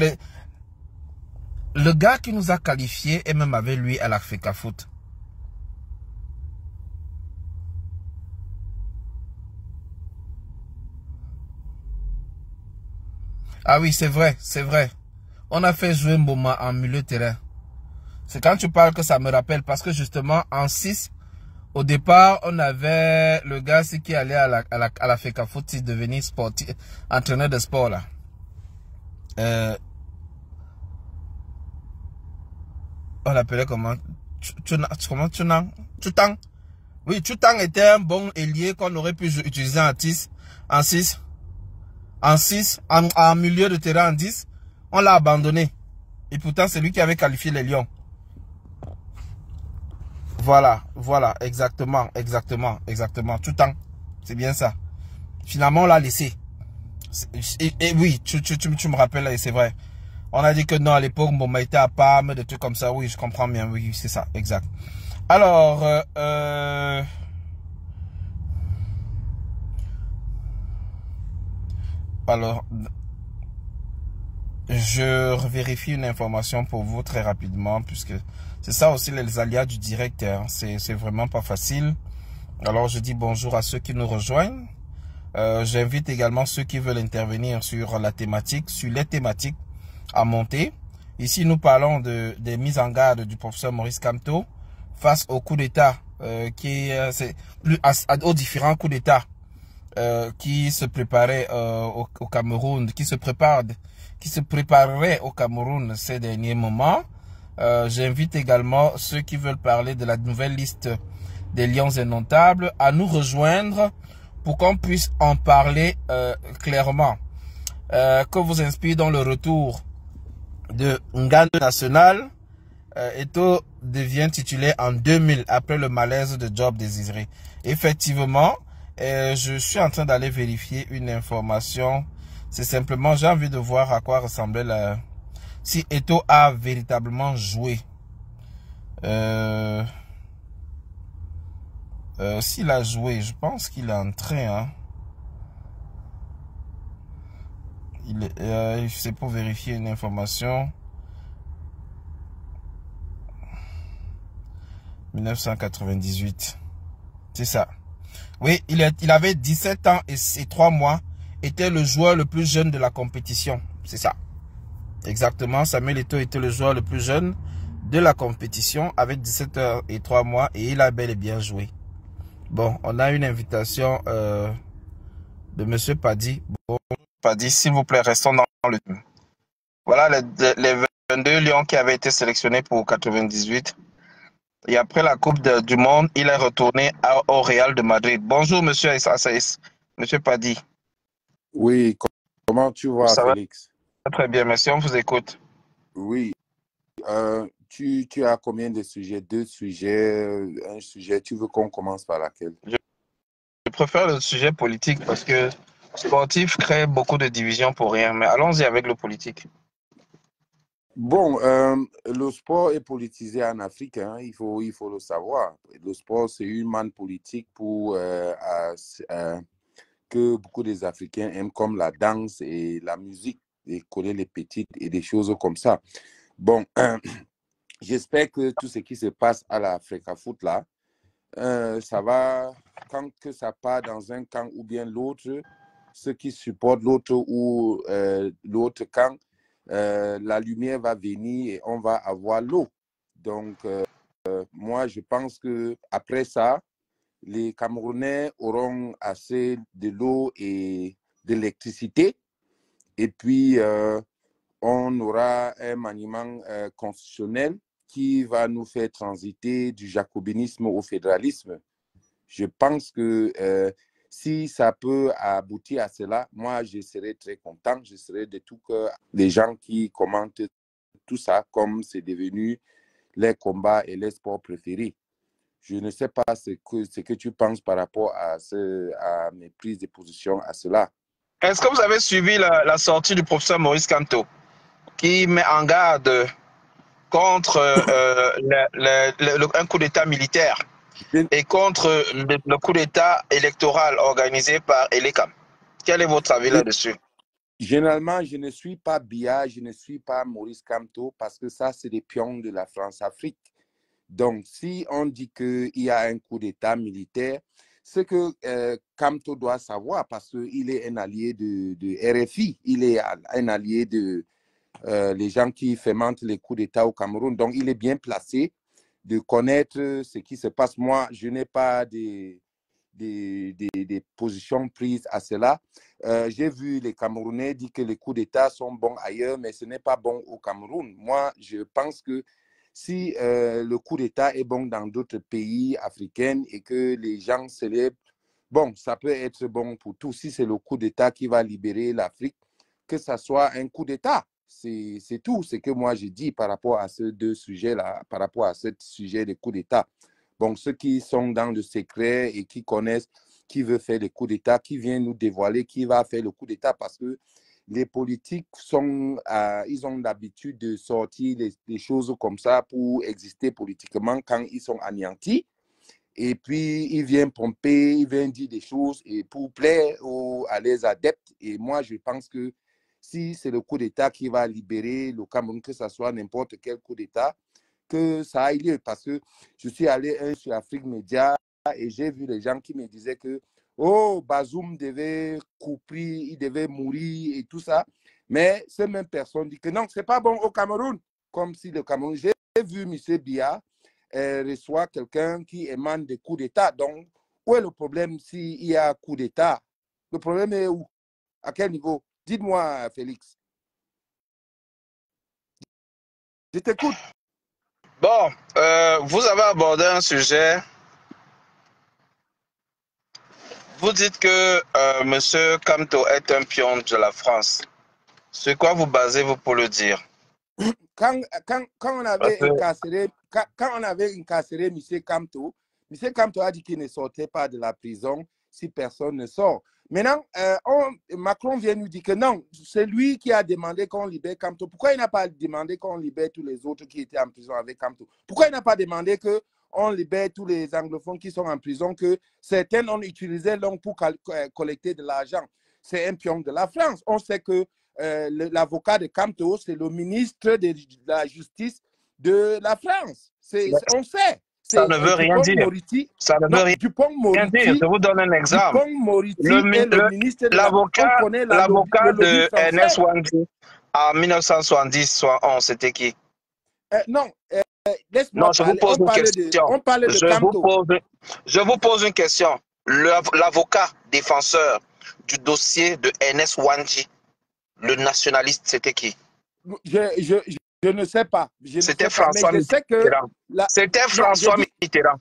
le gars qui nous a qualifiés et même avec lui à la FECAFOOT. Ah oui, c'est vrai, c'est vrai. On a fait jouer Mboma en milieu de terrain. C'est quand tu parles que ça me rappelle. Parce que justement, en 6, au départ, on avait le gars qui allait à la FECAFOOT, il devenait sportif, entraîneur de sport là. On l'appelait comment? Chutang. Oui, Chutang était un bon ailier qu'on aurait pu utiliser en 6. En milieu de terrain en 10. On l'a abandonné. Et pourtant, c'est lui qui avait qualifié les Lions. Voilà, exactement. Chutang. C'est bien ça. Finalement, on l'a laissé. Et oui, tu me rappelles, c'est vrai. On a dit que non, à l'époque, Mboma était à Parme, des trucs comme ça. Oui, je comprends bien. Oui, c'est ça, exact. Alors, je vérifie une information pour vous très rapidement, puisque c'est ça aussi les aléas du direct. Hein. C'est vraiment pas facile. Alors, je dis bonjour à ceux qui nous rejoignent. J'invite également ceux qui veulent intervenir sur la thématique, sur les thématiques à monter. Ici, nous parlons des mises en garde du professeur Maurice Kamto face au coup d'État, aux différents coups d'État qui se préparaient au Cameroun, qui se prépareraient au Cameroun ces derniers moments. J'invite également ceux qui veulent parler de la nouvelle liste des Lions indomptables à nous rejoindre pour qu'on puisse en parler clairement. Que vous inspire dans le retour de Ngane National. Eto'o devient titulaire en 2000 après le malaise de Job Désiré. Effectivement, je suis en train d'aller vérifier une information. C'est simplement, j'ai envie de voir à quoi ressemblait si Eto'o a véritablement joué. S'il a joué, je pense qu'il est en train. Hein. C'est pour vérifier une information. 1998. C'est ça. Oui, il avait 17 ans et 3 mois. Était le joueur le plus jeune de la compétition. C'est ça. Exactement. Samuel Eto'o était le joueur le plus jeune de la compétition avec 17 ans et 3 mois. Et il a bel et bien joué. Bon, on a une invitation de Monsieur Paddy. Bon, Paddy, s'il vous plaît, restons dans le... Voilà les 22 Lions qui avaient été sélectionnés pour 98. Et après la Coupe du Monde, il est retourné au Real de Madrid. Bonjour, Monsieur Assaïs. Monsieur Paddy. Oui, comment tu vas, Félix? Très bien, merci. On vous écoute. Oui. Tu as combien de sujets? 2 sujets, un sujet. Tu veux qu'on commence par laquelle? Je préfère le sujet politique parce que sportif crée beaucoup de divisions pour rien. Mais allons-y avec le politique. Bon, le sport est politisé en Afrique, hein, il faut le savoir. Le sport, c'est une manne politique pour que beaucoup des Africains aiment, comme la danse et la musique, et coller les petites et des choses comme ça. Bon, j'espère que tout ce qui se passe à la FECAFOOT là, ça va, quand que ça part dans un camp ou bien l'autre, ceux qui supportent l'autre ou l'autre camp, la lumière va venir et on va avoir l'eau. Donc, moi, je pense que après ça, les Camerounais auront assez de l'eau et de l'électricité. Et puis, on aura un maniement constitutionnel qui va nous faire transiter du jacobinisme au fédéralisme. Je pense que si ça peut aboutir à cela, moi, je serais très content. Je serais de tout cœur les gens qui commentent tout ça comme c'est devenu les combats et les sports préférés. Je ne sais pas ce que tu penses par rapport à mes prises de position à cela. Est-ce que vous avez suivi la sortie du professeur Maurice Kamto qui met en garde contre un coup d'État militaire et contre le coup d'État électoral organisé par Elekam, Quel est votre avis là-dessus? Généralement, je ne suis pas Biya, je ne suis pas Maurice Kamto parce que ça, c'est des pions de la France-Afrique. Donc, si on dit qu'il y a un coup d'État militaire, ce que Kamto doit savoir, parce qu'il est un allié de RFI, il est un allié de les gens qui fomentent les coups d'État au Cameroun. Donc, il est bien placé de connaître ce qui se passe. Moi, je n'ai pas des positions prises à cela. J'ai vu les Camerounais dire que les coups d'État sont bons ailleurs, mais ce n'est pas bon au Cameroun. Moi, je pense que si le coup d'État est bon dans d'autres pays africains et que les gens célèbrent, bon, ça peut être bon pour tous. Si c'est le coup d'État qui va libérer l'Afrique, que ça soit un coup d'État. C'est tout ce que moi je dis par rapport à ces deux sujets-là, par rapport à ce sujet des coups d'État. Bon, ceux qui sont dans le secret et qui connaissent qui veut faire le coup d'État, qui vient nous dévoiler qui va faire le coup d'État, parce que les politiques ils ont l'habitude de sortir des choses comme ça pour exister politiquement quand ils sont anéantis. Et puis, ils viennent pomper, ils viennent dire des choses et pour plaire à les adeptes. Et moi, je pense que si c'est le coup d'État qui va libérer le Cameroun, que ce soit n'importe quel coup d'État, que ça aille lieu. Parce que je suis allé sur Afrique Média et j'ai vu les gens qui me disaient que oh, Bazoum devait couper, il devait mourir et tout ça. Mais ces mêmes personnes disent que non, ce n'est pas bon au Cameroun. Comme si le Cameroun, j'ai vu M. Biya reçoit quelqu'un qui émane des coups d'État. Donc, où est le problème s'il y a coup d'État? Le problème est où? À quel niveau? Dites-moi, Félix. Je t'écoute. Bon, vous avez abordé un sujet. Vous dites que M. Kamto est un pion de la France. Sur quoi vous basez-vous pour le dire? Quand on avait incarcéré M. Kamto, M. Kamto a dit qu'il ne sortait pas de la prison si personne ne sort. Maintenant, Macron vient nous dire que non, c'est lui qui a demandé qu'on libère Kamto. Pourquoi il n'a pas demandé qu'on libère tous les autres qui étaient en prison avec Kamto? Pourquoi il n'a pas demandé qu'on libère tous les anglophones qui sont en prison, que certains ont utilisé l'homme pour collecter de l'argent? C'est un pion de la France. On sait que l'avocat de Kamto, c'est le ministre de la Justice de la France. On sait. Ça ne veut rien dire. Ça ne veut rien dire. Je vous donne un exemple. L'avocat de Ernest Ouandji en 1970-71, c'était qui? Non, laisse-moi je vous pose une question. On parlait de Kamto. Je vous pose une question. L'avocat défenseur du dossier de Ernest Ouandji, le nationaliste, c'était qui? Je ne sais pas. C'était François Mitterrand. C'était François Mitterrand.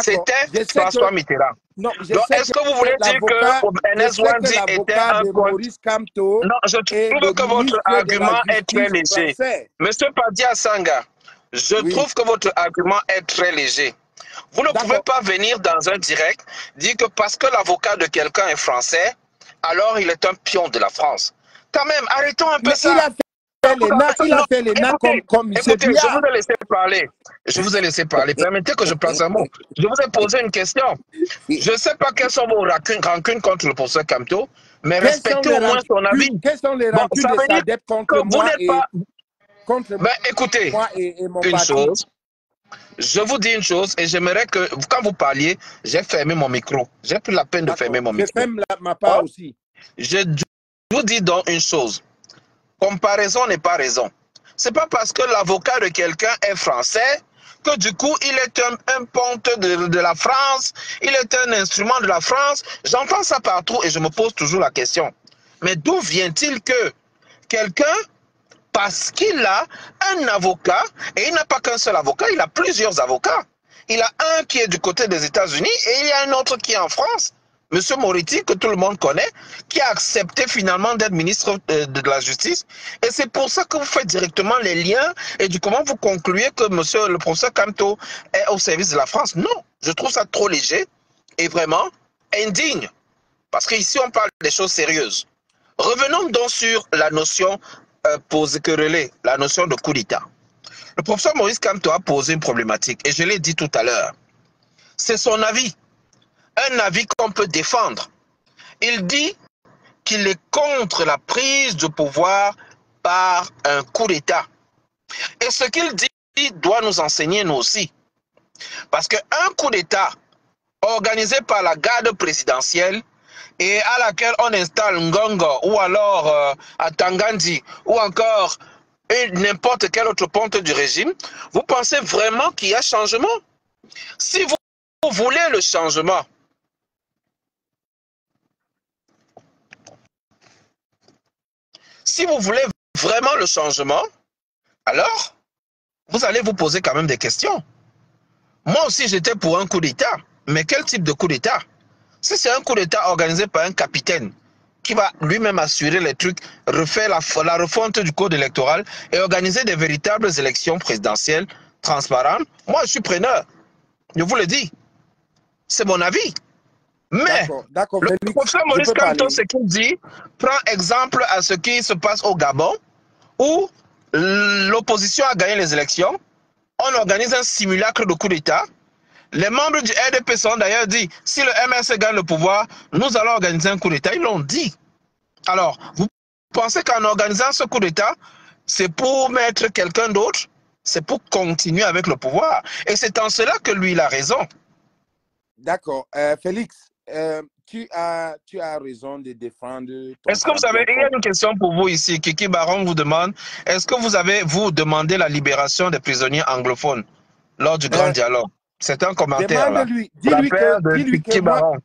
C'était François Mitterrand. Donc, est-ce que vous voulez dire que Ernest Ouandji était un Maurice Kamto? Non, je trouve que votre argument est très léger. Monsieur Padia Sanga, je trouve que votre argument est très léger. Vous ne pouvez pas venir dans un direct dire que parce que l'avocat de quelqu'un est français, alors il est un pion de la France. Quand même, arrêtons un peu ça. Il a fait l'ENA comme écoutez, je vous ai laissé parler. Je vous ai laissé parler. Permettez que je place un mot. Je vous ai posé une question. Je ne sais pas quelles sont vos rancunes contre le professeur Kamto, mais respectez au moins son avis. Quelles sont les rancunes de SADEP contre moi écoutez, une chose. Je vous dis une chose et j'aimerais que, quand vous parliez, j'ai fermé mon micro. J'ai pris la peine de fermer mon micro. Je ferme ma part aussi. Je vous dis donc une chose. Comparaison n'est pas raison. C'est pas parce que l'avocat de quelqu'un est français que du coup il est un ponte de la France, il est un instrument de la France. J'entends ça partout et je me pose toujours la question. Mais d'où vient-il que quelqu'un, parce qu'il a un avocat, et il n'a pas qu'un seul avocat, il a plusieurs avocats. Il a un qui est du côté des États-Unis et il y a un autre qui est en France. Monsieur Moretti, que tout le monde connaît, qui a accepté finalement d'être ministre de la Justice. Et c'est pour ça que vous faites directement les liens et du comment vous concluez que monsieur le professeur Kamto est au service de la France. Non, je trouve ça trop léger et vraiment indigne. Parce qu'ici, on parle des choses sérieuses. Revenons donc sur la notion la notion de coup d'État. Le professeur Maurice Kamto a posé une problématique et je l'ai dit tout à l'heure. C'est son avis. Un avis qu'on peut défendre. Il dit qu'il est contre la prise de pouvoir par un coup d'État. Et ce qu'il dit doit nous enseigner nous aussi. Parce qu'un coup d'État organisé par la garde présidentielle et à laquelle on installe Ngongo ou alors Atangandi ou encore n'importe quel autre ponte du régime, vous pensez vraiment qu'il y a changement? Si vous voulez le changement, si vous voulez vraiment le changement, alors vous allez vous poser quand même des questions. Moi aussi, j'étais pour un coup d'État. Mais quel type de coup d'État? Si c'est un coup d'État organisé par un capitaine qui va lui-même assurer les trucs, refaire la refonte du code électoral et organiser des véritables élections présidentielles transparentes, moi, je suis preneur. Je vous le dis. C'est mon avis. Mais d'accord, le Félix, professeur je Maurice peux Kamto, parler. ce qu'il dit, prend exemple à ce qui se passe au Gabon, où l'opposition a gagné les élections. On organise un simulacre de coup d'État. Les membres du RDP sont d'ailleurs dit, si le MS gagne le pouvoir, nous allons organiser un coup d'État. Ils l'ont dit. Alors, vous pensez qu'en organisant ce coup d'État, c'est pour mettre quelqu'un d'autre? C'est pour continuer avec le pouvoir. Et c'est en cela que lui, il a raison. D'accord. Félix, tu as raison de défendre ton Est-ce que vous avez, il y a une question pour vous ici, Kiki Baron vous demande, est-ce que vous avez, vous, demandé la libération des prisonniers anglophones lors du grand dialogue? C'est un commentaire là. Demande-lui, La dis-lui paire de que Kiki moi, Baron.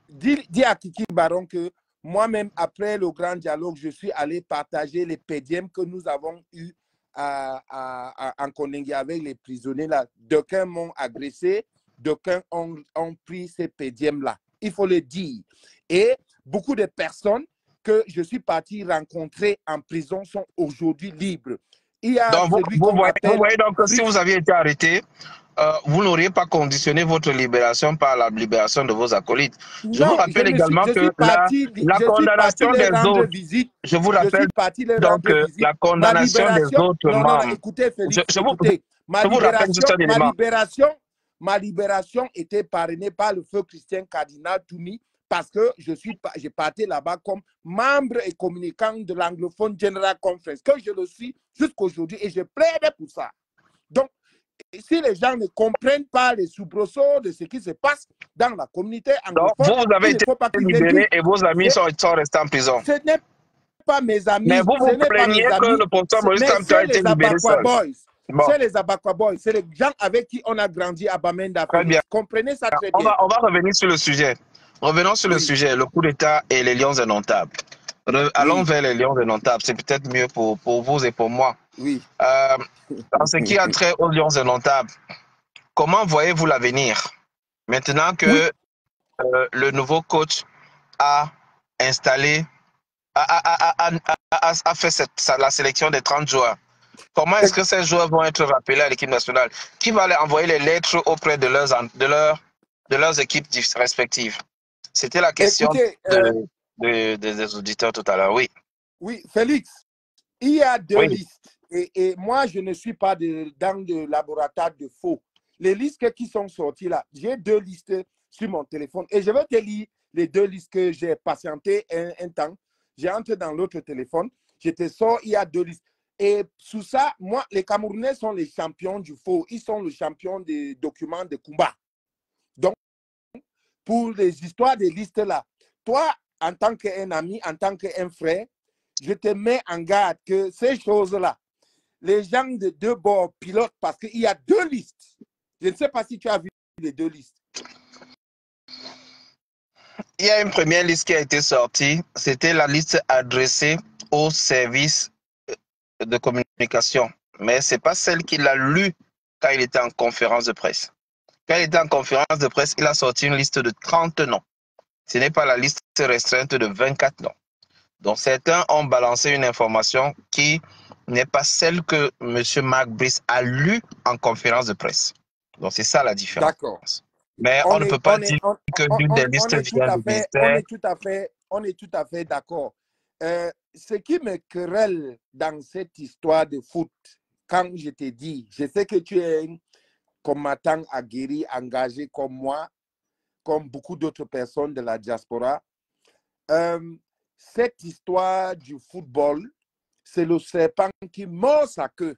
dis à Kiki Baron que moi-même, après le grand dialogue, je suis allé partager les pédièmes que nous avons eus en Koningui avec les prisonniers là. D'aucuns m'ont agressé, d'aucuns ont pris ces pédièmes-là. Il faut le dire. Et beaucoup de personnes que je suis parti rencontrer en prison sont aujourd'hui libres. Il y a Donc, celui qu'on appelle... vous voyez donc que si vous aviez été arrêté, vous n'auriez pas conditionné votre libération par la libération de vos acolytes. Je vous Non, rappelle également je que suis parti, la je suis parti condamnation les des rendre autres, visite. je vous Je rappelle suis parti les donc rendre visite. la Ma condamnation des libération, autres non, membres. écoutez Félix, Je écoutez. vous rappelle juste un élément. Ma libération était parrainée par le feu Christian Cardinal Toumi parce que j'ai parti là-bas comme membre et communicant de l'anglophone General Conference, que je le suis jusqu'aujourd'hui et je plaide pour ça. Donc, si les gens ne comprennent pas les soubresauts de ce qui se passe dans la communauté Donc, anglophone, vous avez il ne été faut pas qu'ils libéré véhiculent. et vos amis sont restés en prison. Ce n'est pas mes Mais amis, vous ce vous n'est pas plaignez mes que amis, le professeur Maurice mais Kamto a c'est été les libéré Abakwa seul. Boys. Bon. C'est les Abakwa Boys, c'est les gens avec qui on a grandi à Bamenda. Très bien. Comprenez ça très bien. On va revenir sur le sujet. Revenons sur le sujet, le coup d'État et les lions indomptables. Allons vers les lions indomptables, c'est peut-être mieux pour vous et pour moi. Oui. En ce qui a trait aux lions indomptables, comment voyez-vous l'avenir? Maintenant que le nouveau coach a installé, a fait la sélection des 30 joueurs. Comment est-ce que ces joueurs vont être rappelés à l'équipe nationale? Qui va envoyer les lettres auprès de leurs équipes respectives? C'était la question des auditeurs tout à l'heure, oui. Oui, Félix, il y a deux Oui. listes. Et moi, je ne suis pas dans le laboratoire de faux. Les listes qui sont sorties là, j'ai deux listes sur mon téléphone. Et je vais te lire les deux listes que j'ai patienté un temps. J'ai entré dans l'autre téléphone. Je te sors, il y a deux listes. Et sous ça, moi, les Camerounais sont les champions du faux. Ils sont les champions des documents de combat. Donc, pour les histoires des listes là, toi, en tant qu'un ami, en tant qu'un frère, je te mets en garde que ces choses-là, les gens de deux bords pilotent parce qu'il y a deux listes. Je ne sais pas si tu as vu les deux listes. Il y a une première liste qui a été sortie. C'était la liste adressée aux services de communication. Mais ce n'est pas celle qu'il a lue quand il était en conférence de presse. Quand il était en conférence de presse, il a sorti une liste de 30 noms. Ce n'est pas la liste restreinte de 24 noms. Donc, certains ont balancé une information qui n'est pas celle que M. Marc Brice a lue en conférence de presse. Donc, c'est ça la différence. D'accord. Mais on ne peut pas dire que l'une des listes vient du ministère. On est tout à fait d'accord. Ce qui me querelle dans cette histoire de foot, quand je te dis, je sais que tu es un combattant aguerri, engagé comme moi, comme beaucoup d'autres personnes de la diaspora, cette histoire du football, c'est le serpent qui mord sa queue.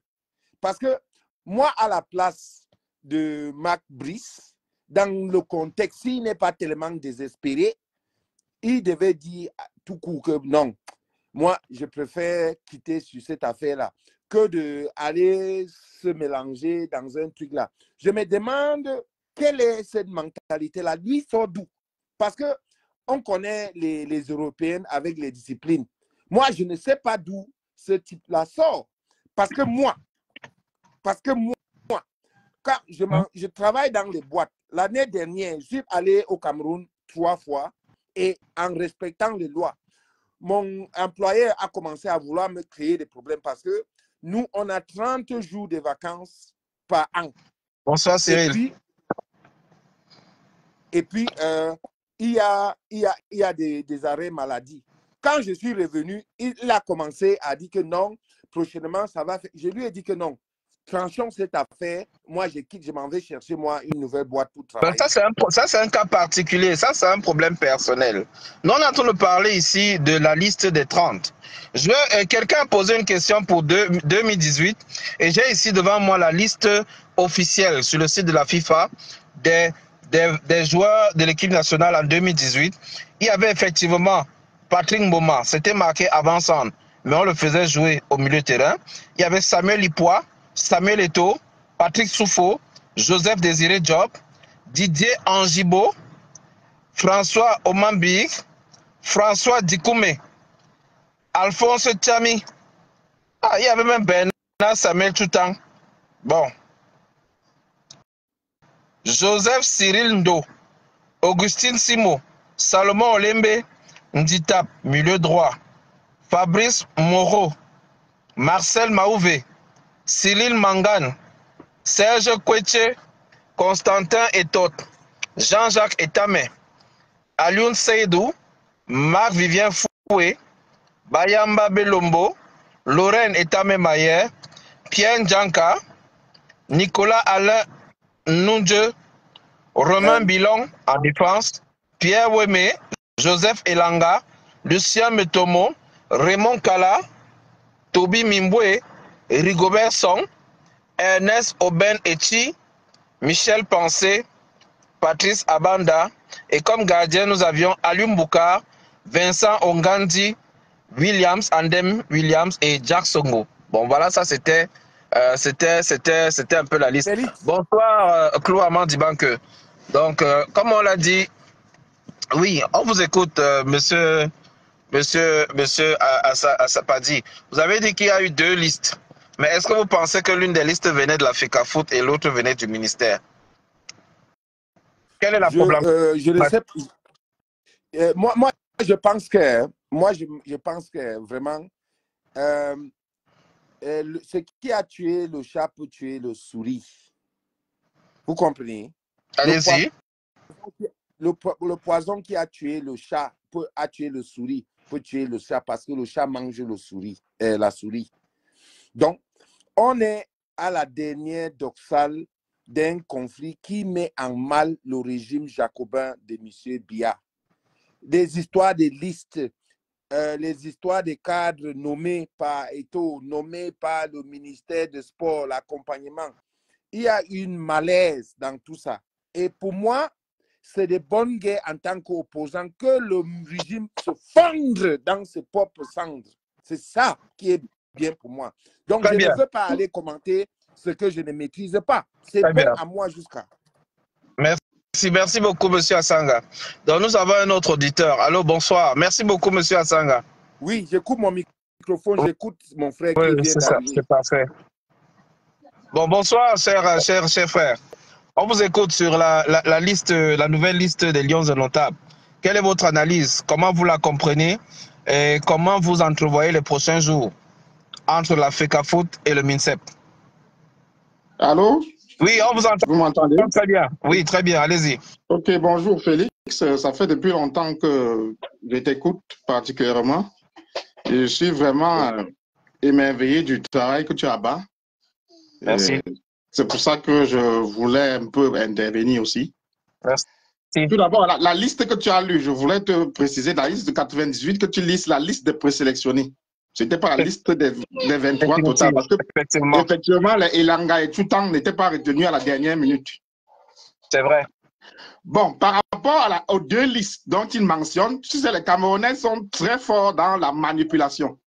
Parce que moi, à la place de Marc Brice, dans le contexte, s'il n'est pas tellement désespéré, il devait dire tout court que non, moi, je préfère quitter sur cette affaire-là que d'aller se mélanger dans un truc là. Je me demande quelle est cette mentalité-là. Lui sort d'où? Parce que on connaît les Européennes avec les disciplines. Moi, je ne sais pas d'où ce type-là sort. Parce que moi, quand je travaille dans les boîtes, l'année dernière, je suis allé au Cameroun 3 fois et en respectant les lois, mon employeur a commencé à vouloir me créer des problèmes parce que nous, on a 30 jours de vacances par an. Bonsoir, Cyril. Et puis il y a des arrêts maladie. Quand je suis revenu, il a commencé à dire que non, prochainement, ça va faire. Je lui ai dit que non. Tranchons cette affaire. Moi, je quitte, je m'en vais chercher moi une nouvelle boîte pour travailler. Ça, c'est un cas particulier. Ça, c'est un problème personnel. Nous, on est en train de parler ici de la liste des 30. Quelqu'un a posé une question pour 2018 et j'ai ici devant moi la liste officielle sur le site de la FIFA des joueurs de l'équipe nationale en 2018. Il y avait effectivement Patrick Mboma, c'était marqué avant-centre, mais on le faisait jouer au milieu de terrain. Il y avait Samuel Ipois, Samuel Eto'o, Patrick Soufo, Joseph Désiré Diop, Didier Angibo, François Omambik, François Dikoumé, Alphonse Tchami. Ah, il y avait même Bernard Samuel Toutan. Bon. Joseph Cyril Ndo, Augustine Simo, Salomon Olembe, Nditap, milieu droit, Fabrice Moreau, Marcel Maouvé, Cyril Mangan, Serge Kweche, Constantin Etot, Jean-Jacques Etame, Alioune Seydou, Marc-Vivien Foué, Bayamba Belombo, Lorraine Etame Mayer, Pierre Djanka, Nicolas Alain Nundje, Romain Bilon en défense, Pierre Wemé, Joseph Elanga, Lucien Metomo, Raymond Kala, Toby Mimboué, Rigobert Song, Ernest Oben Echi, Michel Pensé, Patrice Abanda, et comme gardien, nous avions Alioune Boukar, Vincent Ongandi, Williams, Andem Williams et Jack Songo. Bon, voilà, ça c'était un peu la liste. Félix. Bonsoir, Claude Amand Dibanque. Donc, comme on l'a dit, oui, on vous écoute, monsieur Assapadi. Vous avez dit qu'il y a eu 2 listes. Mais est-ce que vous pensez que l'une des listes venait de la FECAFOOT et l'autre venait du ministère? Quel est le problème? Je ne sais pas. Moi, je pense que vraiment, ce qui a tué le chat peut tuer le souris. Vous comprenez? Allez-y. Le poison qui a tué le chat a tué le souris, peut tuer le chat parce que le chat mange la souris. Donc, on est à la dernière doxale d'un conflit qui met en mal le régime jacobin de M. Biya. Des histoires de listes, les histoires des cadres nommés par Eto'o, nommés par le ministère des Sports, l'accompagnement. Il y a une malaise dans tout ça. Et pour moi, c'est de bonnes guerres en tant qu'opposant que le régime se fondre dans ses propres cendres. C'est ça qui est bien pour moi. Donc, je ne veux pas aller commenter ce que je ne maîtrise pas. C'est bon à moi jusqu'à. Merci beaucoup, monsieur Assanga. Donc, nous avons un autre auditeur. Allô, bonsoir. Merci beaucoup, monsieur Assanga. Oui, j'écoute mon microphone, j'écoute mon frère qui vient d'arriver. C'est parfait. Bon, bonsoir, cher frère. On vous écoute sur la liste, la nouvelle liste des Lions indomptables. Quelle est votre analyse? Comment vous la comprenez? Et comment vous entrevoyez les prochains jours entre la FECAFOOT et le MINSEP? Allô? Oui, on vous entend. Vous m'entendez? Très bien. Oui, très bien. Allez-y. Ok, bonjour Félix. Ça fait depuis longtemps que je t'écoute particulièrement. Je suis vraiment émerveillé du travail que tu as bas. Merci. C'est pour ça que je voulais un peu intervenir aussi. Merci. Tout d'abord, la liste que tu as lue, je voulais te préciser, la liste de 98, que tu lises la liste des présélectionnés. Ce n'était pas la liste des 23 total. Parce que, effectivement, les Elanga et Toutan n'étaient pas retenus à la dernière minute. C'est vrai. Bon, par rapport aux deux listes dont il mentionne, tu sais, les Camerounais sont très forts dans la manipulation.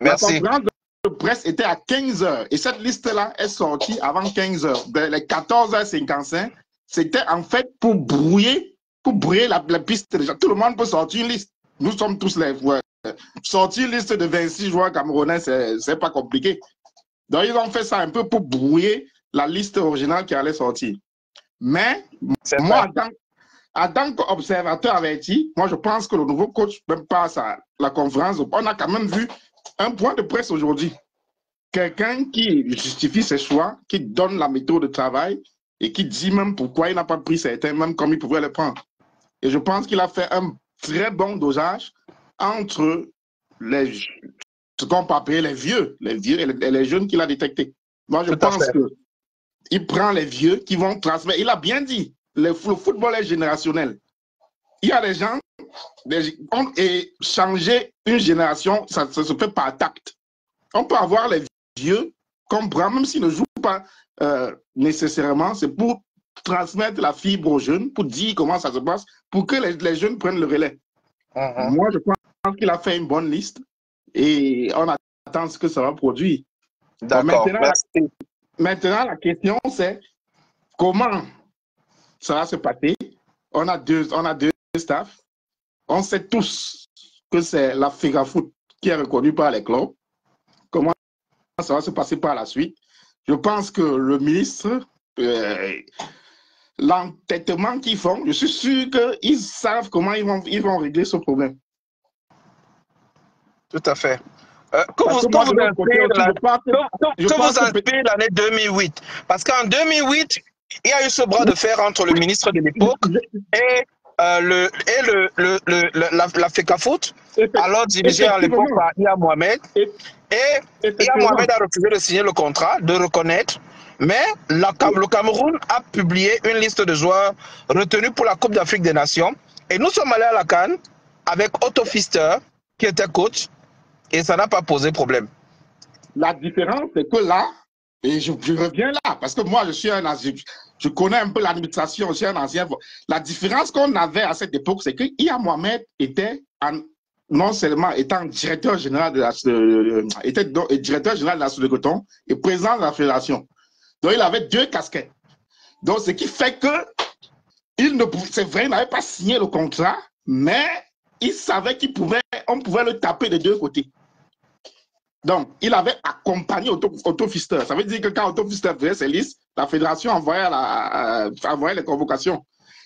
Merci. La conférence de presse était à 15 h et cette liste-là est sortie avant 15 h. Les 14h55, c'était en fait pour brouiller la piste. Tout le monde peut sortir une liste. Nous sommes tous les joueurs. Sortir une liste de 26 joueurs camerounais, c'est pas compliqué. Donc, ils ont fait ça un peu pour brouiller la liste originale qui allait sortir. Mais moi, en tant qu'observateur averti, moi, je pense que le nouveau coach, même pas la conférence, on a quand même vu un point de presse aujourd'hui. Quelqu'un qui justifie ses choix, qui donne la méthode de travail et qui dit même pourquoi il n'a pas pris certains, même comme il pouvait les prendre. Et je pense qu'il a fait un très bon dosage entre ce qu'on peut appeler les vieux et les jeunes qu'il a détectés. Moi, je pense qu'il prend les vieux qui vont transmettre. Il a bien dit, le football est générationnel. Il y a des gens, et changer une génération, ça se fait par tact. On peut avoir les vieux qu'on prend, même s'ils ne jouent pas nécessairement, c'est pour transmettre la fibre aux jeunes, pour dire comment ça se passe, pour que les jeunes prennent le relais. Moi, je pense qu'il a fait une bonne liste et on attend ce que ça va produire. D'accord. Maintenant, la question, c'est comment ça va se passer. On a deux staffs. On sait tous que c'est la FEGAFOOT qui est reconnue par les clubs. Comment ça va se passer par la suite? Je pense que le ministre, l'entêtement qu'ils font, je suis sûr qu'ils savent comment ils vont régler ce problème. Tout à fait. Que vous inspire l'année 2008. Parce qu'en 2008, il y a eu ce bras de fer entre le ministre de l'époque et la FECAFOOT, alors dirigé à l'époque par Iya Mohamed. Et Iya Mohamed a refusé de signer le contrat, de reconnaître. Mais le Cameroun a publié une liste de joueurs retenus pour la Coupe d'Afrique des Nations. Et nous sommes allés à la CAN avec Otto Pfister, qui était coach. Et ça n'a pas posé problème. La différence, c'est que là, et je reviens là, parce que moi, je connais un peu l'administration, je suis un ancien. La différence qu'on avait à cette époque, c'est que Iya Mohamed était, non seulement étant directeur général de la Sud-Coton et président de la fédération. Donc, il avait deux casquettes. Donc, ce qui fait que, c'est vrai, il n'avait pas signé le contrat, mais il savait on pouvait le taper des deux côtés. Donc, il avait accompagné Otto Pfister. Ça veut dire que quand Otto Pfister faisait ses listes, la fédération envoyait les convocations.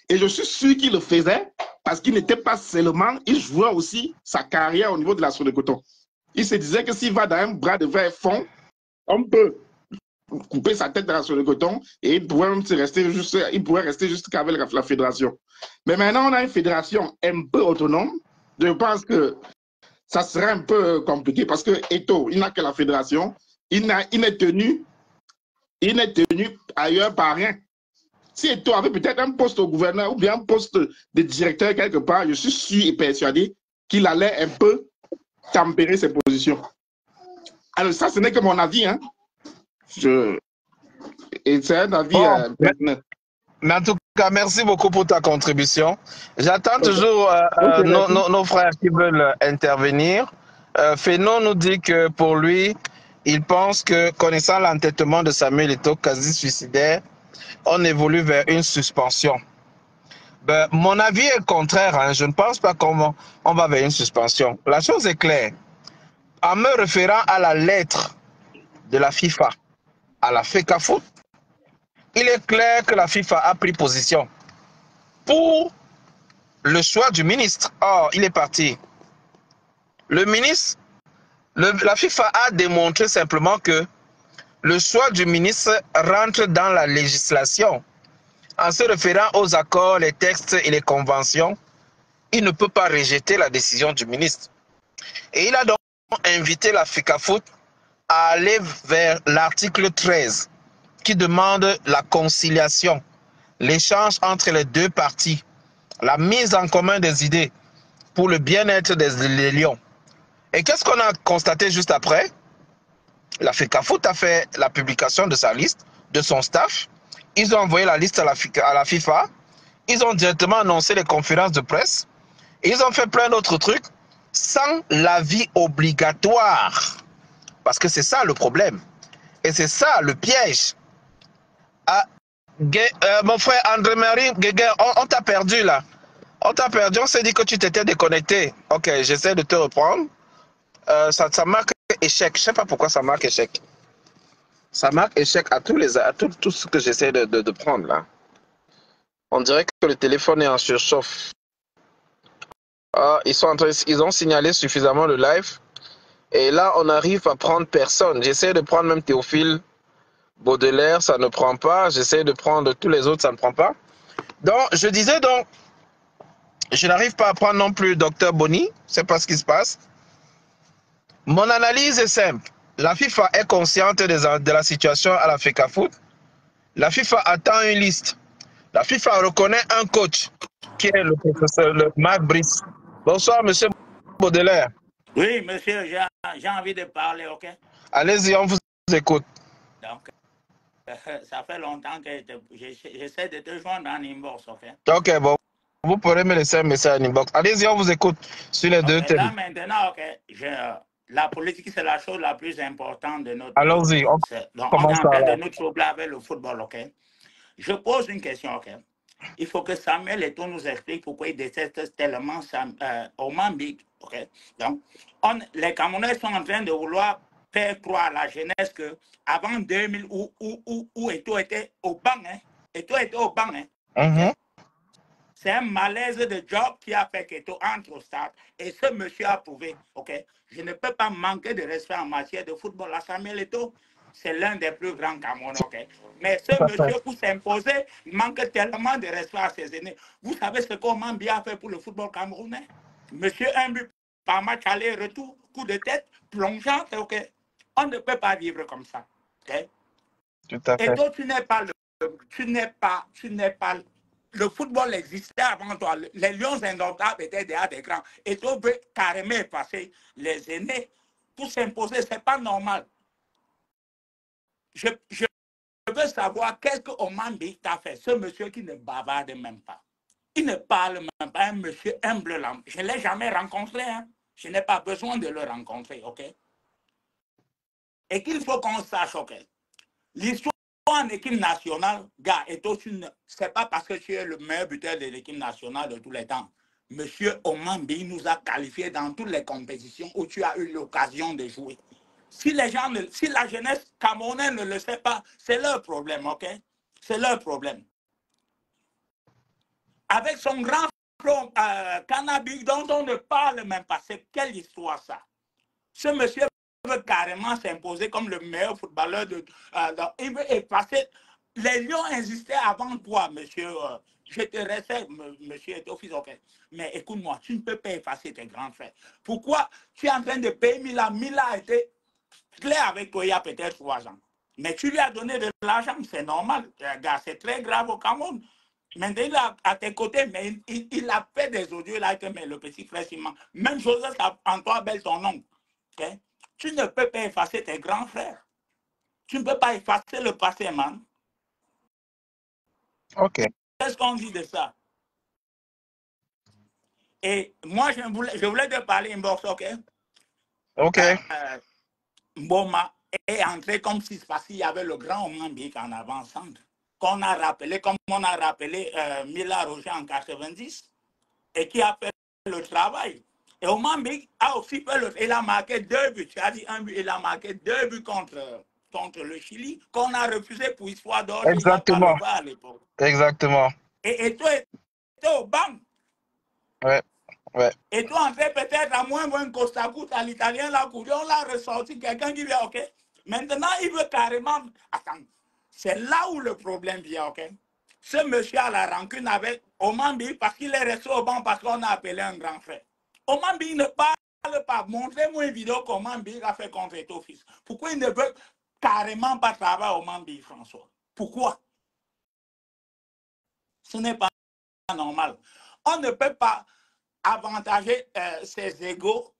Et je suis sûr qu'il le faisait parce qu'il n'était pas seulement, il jouait aussi sa carrière au niveau de la Sud-Coton. Il se disait que s'il va dans un bras de verre fond, on peut couper sa tête dans la Sud-Coton et il pourrait rester juste qu'avec la fédération. Mais maintenant, on a une fédération un peu autonome. Je pense que ça serait un peu compliqué parce que Eto'o, il n'a que la fédération, il n'est tenu ailleurs par rien. Si Eto'o avait peut-être un poste au gouverneur ou bien un poste de directeur quelque part, je suis sûr et persuadé qu'il allait un peu tempérer ses positions. Alors ça, ce n'est que mon avis. Hein. Et c'est un avis personnel. Mais en tout cas, merci beaucoup pour ta contribution. J'attends toujours nos frères qui veulent intervenir. Fénon nous dit que pour lui, il pense que, connaissant l'entêtement de Samuel Eto'o, quasi suicidaire, on évolue vers une suspension. Ben, mon avis est contraire. Hein. Je ne pense pas qu'on va vers une suspension. La chose est claire. En me référant à la lettre de la FIFA, à la FECAFOOT, il est clair que la FIFA a pris position pour le choix du ministre. Or, il est parti. Le ministre, la FIFA a démontré simplement que le choix du ministre rentre dans la législation. En se référant aux accords, les textes et les conventions, il ne peut pas rejeter la décision du ministre. Et il a donc invité la FECAFOOT à aller vers l'article 13 qui demande la conciliation, l'échange entre les deux parties la mise en commun des idées pour le bien-être des Lions. Et qu'est-ce qu'on a constaté juste après? La FECAFOOT a fait la publication de sa liste, de son staff. Ils ont envoyé la liste à la FIFA. Ils ont directement annoncé les conférences de presse. Et ils ont fait plein d'autres trucs sans l'avis obligatoire. Parce que c'est ça le problème. Et c'est ça le piège. Ah, mon frère André-Marie Guéguin, on t'a perdu là. On t'a perdu, on s'est dit que tu t'étais déconnecté. Ok, j'essaie de te reprendre. Ça marque échec. Je ne sais pas pourquoi ça marque échec. Ça marque échec à tout ce que j'essaie de prendre là. On dirait que le téléphone est en surchauffe. Ils ont signalé suffisamment le live. Et là, on arrive à prendre personne. J'essaie de prendre même Théophile Baudelaire, ça ne prend pas. J'essaie de prendre tous les autres, ça ne prend pas. Donc, je disais donc, je n'arrive pas à prendre non plus Dr Boni. C'est pas ce qui se passe. Mon analyse est simple. La FIFA est consciente de la situation à la FECAFOOT. La FIFA attend une liste. La FIFA reconnaît un coach qui est le professeur Marc Brice. Bonsoir, monsieur Baudelaire. Oui, monsieur, j'ai envie de parler, ok? Allez-y, on vous écoute. Donc, ça fait longtemps que j'essaie de te joindre en inbox, ok? Ok, bon. Vous pourrez me laisser un message en inbox. Allez-y, on vous écoute sur les deux thèmes. Là, maintenant, ok, la politique, c'est la chose la plus importante de notre Allons-y, on est en train de nous troubler avec le football, ok? Je pose une question, ok? Il faut que Samuel Eto'o nous explique pourquoi il déteste tellement Oman Bik, ok? Donc, les Camerounais sont en train de vouloir faire croire à la jeunesse que avant 2000, où Eto'o était au banc, hein? Eto'o était au banc, hein? C'est un malaise de job qui a fait qu'Eto'o entre au stade. Et ce monsieur a prouvé, ok? Je ne peux pas manquer de respect en matière de football. À Samuel Eto'o, c'est l'un des plus grands Camerounais, ok? Mais ce monsieur, pour s'imposer, manque tellement de respect à ses aînés. Vous savez ce qu'Oman Bik a fait pour le football camerounais? Monsieur, un but par match aller-retour, coup de tête, plongeant, ok? On ne peut pas vivre comme ça, ok? Tout à fait. Et toi, tu n'es pas le football existait avant toi. Les Lions indomptables étaient déjà des grands. Et tu veux carrément effacer les aînés pour s'imposer. Ce n'est pas normal. Je veux savoir qu'est-ce que Oman Bik t'a fait. Ce monsieur qui ne bavarde même pas. Il ne parle même pas. Un monsieur humble là. Je ne l'ai jamais rencontré. Hein. Je n'ai pas besoin de le rencontrer. OK? Et qu'il faut qu'on sache, OK? L'histoire en équipe nationale, gars, c'est pas parce que tu es le meilleur buteur de l'équipe nationale de tous les temps. Monsieur Oman Bik nous a qualifiés dans toutes les compétitions où tu as eu l'occasion de jouer. Si la jeunesse camerounaise ne le sait pas, c'est leur problème, ok? C'est leur problème. Avec son grand frère Cannabis dont on ne parle même pas, c'est quelle histoire ça? Ce monsieur veut carrément s'imposer comme le meilleur footballeur il veut effacer. Les Lions insistaient avant toi, monsieur. Je te respecte, monsieur Eto'o, ok. Mais écoute-moi, tu ne peux pas effacer tes grands frères. Pourquoi tu es en train de payer Mila? Mila a été clair avec toi il y a peut-être 3 ans. Mais tu lui as donné de l'argent, c'est normal. Gars, c'est très grave au Cameroun. Maintenant, il est à tes côtés, mais il a fait des audios là, mais le petit frère Simon. Même Joseph Antoine Bell, ton oncle. Okay? Tu ne peux pas effacer tes grands frères. Tu ne peux pas effacer le passé, man. Ok. Qu'est-ce qu'on dit de ça? Et moi, je voulais te parler inbox, ok? Ok. Mboma est entré comme si il y avait le grand Oman Bik en avant-centre. Qu'on a rappelé, comme on a rappelé Mila Roger en 90, et qui a fait le travail. Et Oman Bik a aussi fait il a marqué 2 buts. Tu as dit 1 but, il a marqué 2 buts contre le Chili, qu'on a refusé pour histoire d'or. Exactement. À l'époque. Exactement. Et toi, tu es au banc. Ouais. Ouais. Et toi, en fait, peut-être à moins Costa Rica, l'Italien l'a couru, on l'a ressorti, quelqu'un qui vient, ok? Maintenant, il veut carrément. Attends, c'est là où le problème vient, ok? Ce monsieur a la rancune avec Oman Bik parce qu'il est resté au banc parce qu'on a appelé un grand frère. Oman Bik ne parle pas. Montrez-moi une vidéo qu'Oman Bik a fait contre ton fils. Pourquoi il ne veut carrément pas travailler Oman Bik, François? Pourquoi? Ce n'est pas normal. On ne peut pas avantager ses égaux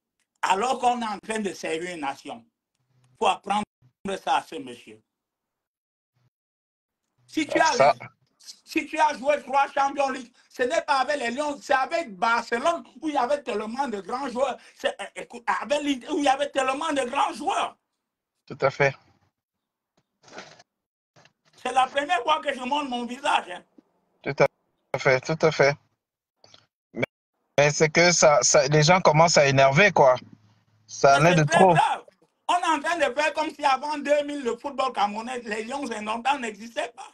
alors qu'on est en train de servir une nation. Il faut apprendre ça à ce monsieur. Si tu as joué 3 Champions League, ce n'est pas avec les Lions, c'est avec Barcelone où il y avait tellement de grands joueurs. Où il y avait tellement de grands joueurs. Tout à fait. C'est la première fois que je montre mon visage. Hein. Tout à fait, tout à fait. Mais c'est que les gens commencent à énerver, quoi. Ça en est de très trop. grave. On est en train de faire comme si avant 2000, le football camerounais, les Lions indomptables n'existaient pas.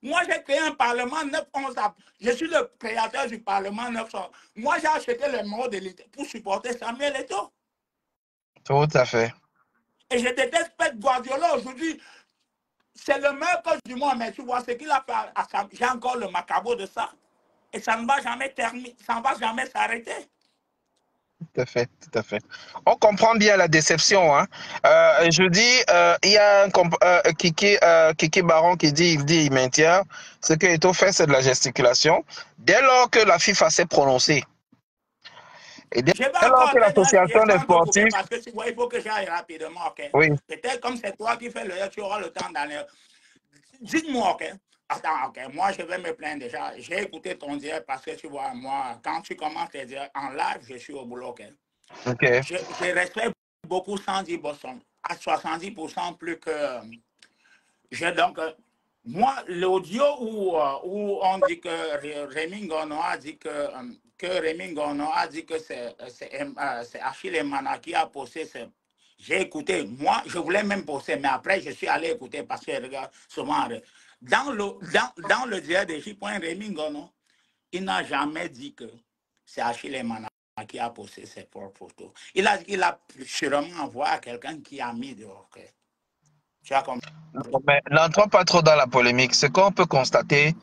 Moi, j'ai créé un parlement 911. Je suis le créateur du parlement 911. Moi, j'ai acheté le mot de l'État pour supporter Samuel Eto'o. Tout à fait. Et je déteste Pep Guardiola aujourd'hui. C'est le meilleur coach du monde, mais tu vois ce qu'il a fait à Sam. J'ai encore le macabre de ça. Et ça ne va jamais terminer, ça ne va jamais s'arrêter. Tout à fait, tout à fait. On comprend bien la déception. Hein. Je dis, il y a un Kiki Baron qui dit, il maintient, ce que Eto'o fait, c'est de la gesticulation. Dès lors que la FIFA s'est prononcée, et dès lors que l'association des sportifs... Parce que tu vois, il faut que j'aille rapidement, ok? Oui. Peut-être comme c'est toi qui fais tu auras le temps d'aller. Dites-moi, ok? Attends, ok, moi je vais me plaindre déjà. J'ai écouté ton direct parce que tu vois, moi, quand tu commences les directs en live, je suis au boulot, ok? Ok. Je respecte beaucoup Sandy Boston, à 70% plus que. Donc, moi, l'audio où on dit que Rémi Ngono a dit que c'est Achille Emana qui a posté. J'ai écouté, moi, je voulais même poster, mais après, je suis allé écouter parce que, regarde, souvent, dans le direct de J. Rémi Ngono, il n'a jamais dit que c'est Achille Emana qui a posté ses propres photos. Il a sûrement envoyé à quelqu'un qui a mis dehors. Okay. Tu as compris? Mais n'entrons pas trop dans la polémique. Ce qu'on peut constater,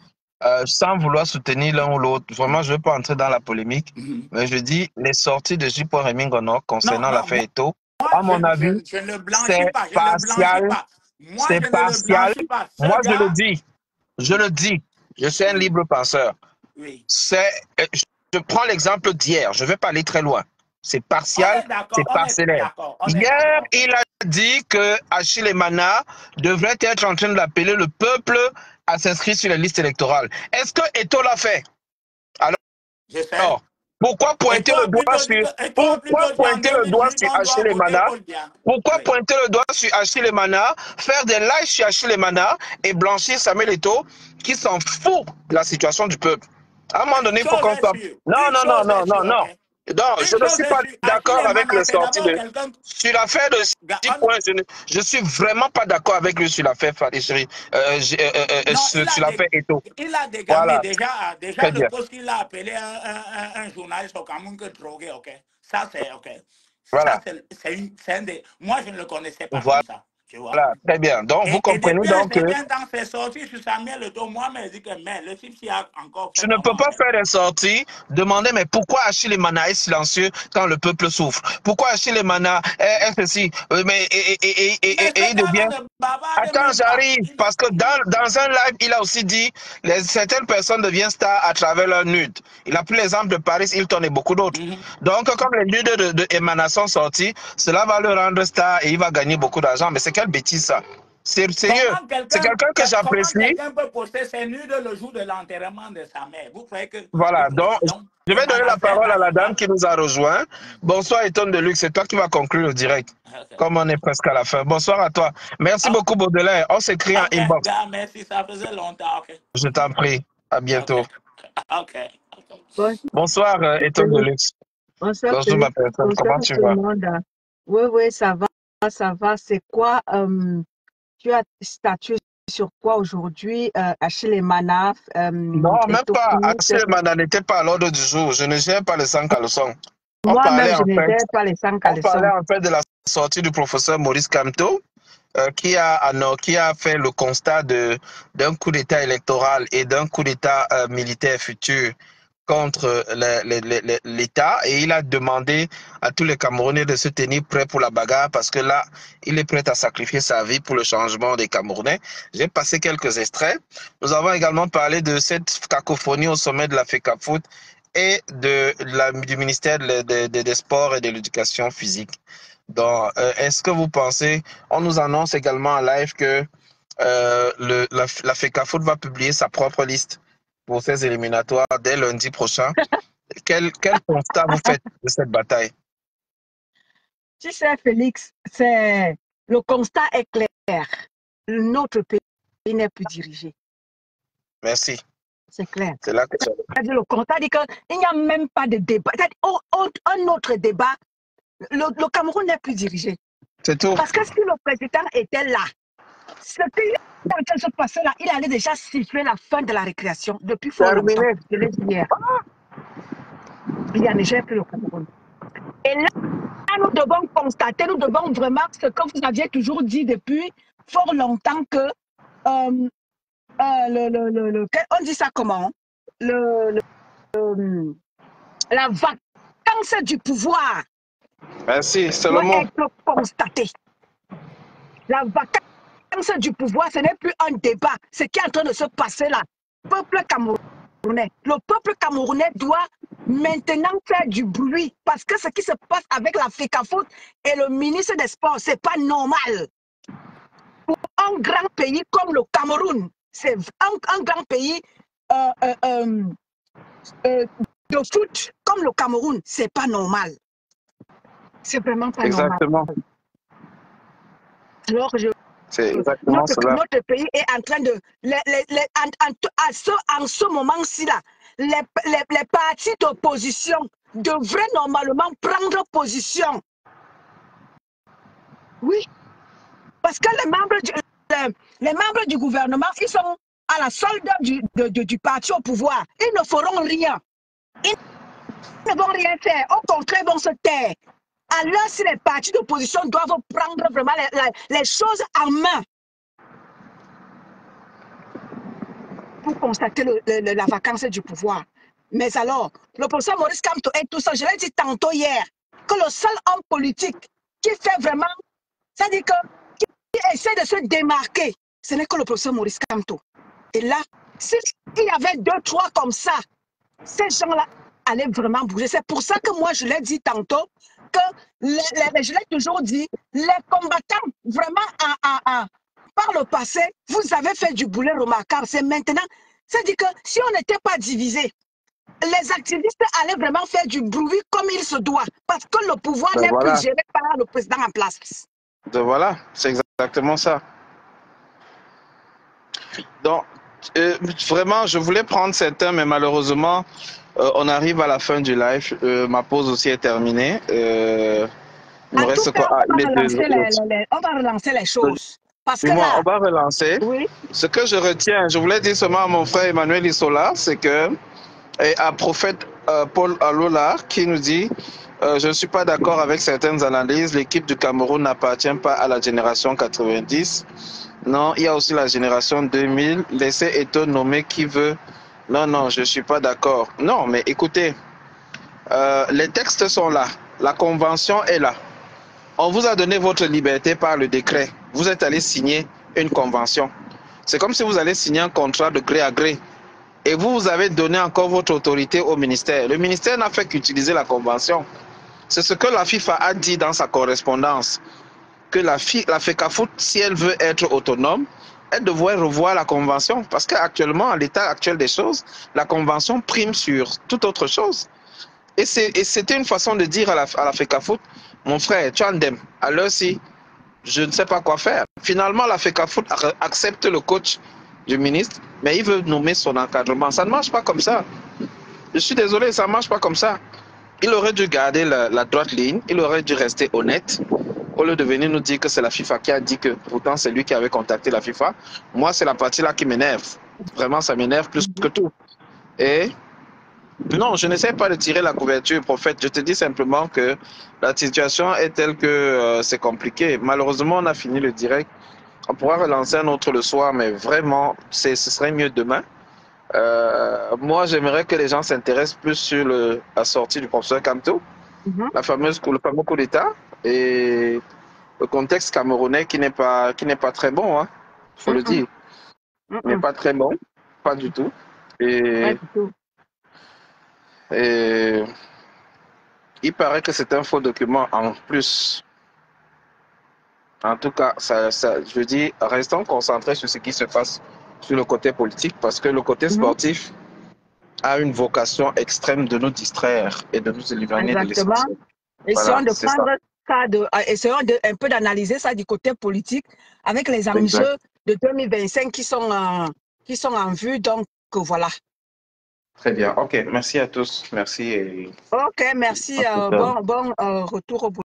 sans vouloir soutenir l'un ou l'autre, vraiment, je ne veux pas entrer dans la polémique, mais je dis les sorties de J. Rémi Ngono concernant l'affaire Eto'o, à mon avis, c'est partial. C'est partial. Moi, je le dis. Je suis un libre penseur. Oui. Je prends l'exemple d'hier. Je ne vais pas aller très loin. C'est partial, c'est parcellaire. Hier, il a dit que Achille Emana devrait être en train d'appeler le peuple à s'inscrire sur les listes électorales. Est-ce que Eto'o l'a fait? Alors, pourquoi pointer le doigt sur Achille Emana? Pourquoi pointer le doigt sur Achille Emana, faire des lives sur Achille Emana et blanchir Samuel Eto'o qui s'en fout de la situation du peuple? À un moment donné, il faut qu'on soit... Non. Non, je ne suis pas d'accord avec le sorti de... Sur l'affaire de 10 points, je ne suis vraiment pas d'accord avec lui sur l'affaire sur l'affaire Eto'o. Il a dégamé déjà le poste qu'il a appelé un journaliste au Cameroun que drogué, ok? Ça, c'est ok. Voilà. Ça, c'est un des... Moi, je ne le connaissais pas comme ça. Tu vois? Voilà, très bien. Donc, vous comprenez donc que... Dans ses sorties sur Samuel Eto'o, moi, je me dis que mais, le type s'y a encore fait. Tu ne peux pas faire des sorties, demander mais pourquoi Achille Emana est silencieux quand le peuple souffre? Pourquoi Achille Emana est ceci? Mais il devient... Attends, j'arrive. Parce que dans un live, il a aussi dit certaines personnes deviennent stars à travers leur nude. Il a pris l'exemple de Paris Hilton et beaucoup d'autres. Donc, comme les nudes de Emana sont sortis, cela va le rendre star et il va gagner beaucoup d'argent. Mais c'est quelle bêtise ça? C'est sérieux. C'est quelqu'un que j'apprécie. Quelqu'un peut poster ses nudes le jour de l'enterrement de sa mère. Vous croyez que... Voilà, donc je vais donner la parole à la dame qui nous a rejoint. Bonsoir, Eton de Luxe. C'est toi qui vas conclure le direct. Comme on est presque à la fin. Bonsoir à toi. Merci beaucoup, Baudelaire. On s'écrit en inbox. Merci, ça faisait longtemps. Je t'en prie. À bientôt. Bon. Bonsoir, Eton de Luxe. Bonsoir, bonjour ma personne. Comment tu vas? Oui, ça va. C'est quoi? Tu as statué sur quoi aujourd'hui, Achille Emana? Non, même pas. Achille Emana n'était pas à l'ordre du jour. Je ne gère pas les 100 caleçons. Moi-même, je ne gère pas les 100 caleçons. On parlait en fait de la sortie du professeur Maurice Kamto, qui a fait le constat d'un coup d'État électoral et d'un coup d'État militaire futur contre l'État et il a demandé à tous les Camerounais de se tenir prêts pour la bagarre parce que là, il est prêt à sacrifier sa vie pour le changement des Camerounais. J'ai passé quelques extraits. Nous avons également parlé de cette cacophonie au sommet de la FECAFOOT et du ministère des Sports et de l'Éducation physique. Donc, est-ce que vous pensez, on nous annonce également en live que la FECAFOOT va publier sa propre liste pour ces éliminatoires dès lundi prochain. Quel constat vous faites de cette bataille? Tu sais, Félix, le constat est clair. Notre pays n'est plus dirigé. Merci. C'est clair. C'est là que le constat dit qu'il n'y a même pas de débat. Un autre débat, le Cameroun n'est plus dirigé. C'est tout. Parce que si le président était là, ce qui est en train de se passer là, il allait déjà siffler la fin de la récréation depuis fort longtemps. Je l'ai dit hier. Il n'y a déjà plus le Cameroun. Et là, nous devons constater, nous devons vraiment ce que vous aviez toujours dit depuis fort longtemps que on dit ça comment? La vacance du pouvoir. Merci, c'est le mot. Doit être constatée. La vacance du pouvoir, ce n'est plus un débat. Ce qui est en train de se passer là, peuple camerounais. Le peuple camerounais doit maintenant faire du bruit parce que ce qui se passe avec la FECAFOOT et le ministre des Sports, ce n'est pas normal. Pour un grand pays comme le Cameroun, c'est un grand pays de foot comme le Cameroun, ce n'est pas normal. C'est vraiment pas Exactement. normal. Alors, c'est exactement cela. Notre pays est en train de... en ce moment-ci, là, les partis d'opposition devraient normalement prendre position. Oui. Parce que les membres du gouvernement, ils sont à la solde du parti au pouvoir. Ils ne feront rien. Ils ne vont rien faire. Au contraire, ils vont se taire. Alors, si les partis d'opposition doivent prendre vraiment les choses en main pour constater la vacance du pouvoir. Mais alors, le professeur Maurice Kamto et tout ça, je l'ai dit tantôt hier, que le seul homme politique qui fait vraiment, c'est-à-dire qui essaie de se démarquer, ce n'est que le professeur Maurice Kamto. Et là, s'il y avait 2, 3 comme ça, ces gens-là allaient vraiment bouger. C'est pour ça que moi, je l'ai dit tantôt, que je l'ai toujours dit, les combattants, vraiment, par le passé, vous avez fait du boulet remarquable. C'est maintenant, c'est-à-dire que si on n'était pas divisé, les activistes allaient vraiment faire du bruit comme il se doit, parce que le pouvoir n'est plus géré par le président en place. Voilà, c'est exactement ça. Donc, vraiment, je voulais prendre certains, mais malheureusement, on arrive à la fin du live. Ma pause aussi est terminée. Il me reste quoi? On va relancer les choses. Parce que là, on va relancer. Oui. Ce que je retiens, je voulais dire seulement à mon frère Emmanuel Isola, c'est que, et à prophète Paul Alola, qui nous dit je ne suis pas d'accord avec certaines analyses. L'équipe du Cameroun n'appartient pas à la génération 90. Non, il y a aussi la génération 2000. Laissez Eto'o nommer qui veut. Non, je ne suis pas d'accord. Non, mais écoutez, les textes sont là. La convention est là. On vous a donné votre liberté par le décret. Vous êtes allé signer une convention. C'est comme si vous allez signer un contrat de gré à gré. Et vous avez donné encore votre autorité au ministère. Le ministère n'a fait qu'utiliser la convention. C'est ce que la FIFA a dit dans sa correspondance. Que la FECAFOOT, si elle veut être autonome, elle devrait revoir la convention. Parce qu'actuellement, à l'état actuel des choses, la convention prime sur toute autre chose. Et c'était une façon de dire à la FECAFOOT, mon frère, tu en aimes. Alors si je ne sais pas quoi faire. Finalement, la FECAFOOT accepte le coach du ministre, mais il veut nommer son encadrement. Ça ne marche pas comme ça. Je suis désolé, ça ne marche pas comme ça. Il aurait dû garder la droite ligne, il aurait dû rester honnête, au lieu de venir nous dire que c'est la FIFA qui a dit que pourtant c'est lui qui avait contacté la FIFA. Moi, c'est la partie là qui m'énerve. Vraiment, ça m'énerve plus que tout. Et non, je n'essaie pas de tirer la couverture, prophète. Je te dis simplement que la situation est telle que c'est compliqué. Malheureusement, on a fini le direct. On pourra relancer un autre le soir, mais vraiment, ce serait mieux demain. moi, j'aimerais que les gens s'intéressent plus sur la sortie du professeur Kamto, le fameux coup d'État, et le contexte camerounais qui n'est pas très bon, hein, faut le dire. N'est pas très bon, pas du tout. Et il paraît que c'est un faux document en plus. En tout cas, je dis, restons concentrés sur ce qui se passe sur le côté politique, parce que le côté sportif a une vocation extrême de nous distraire et de nous éloigner de l'essentiel. Essayons de prendre ça, essayons un peu d'analyser ça du côté politique avec les enjeux de 2025 qui sont en vue. Donc voilà. Très bien. Ok. Merci à tous. Merci. Ok, merci. Bon retour au boulot.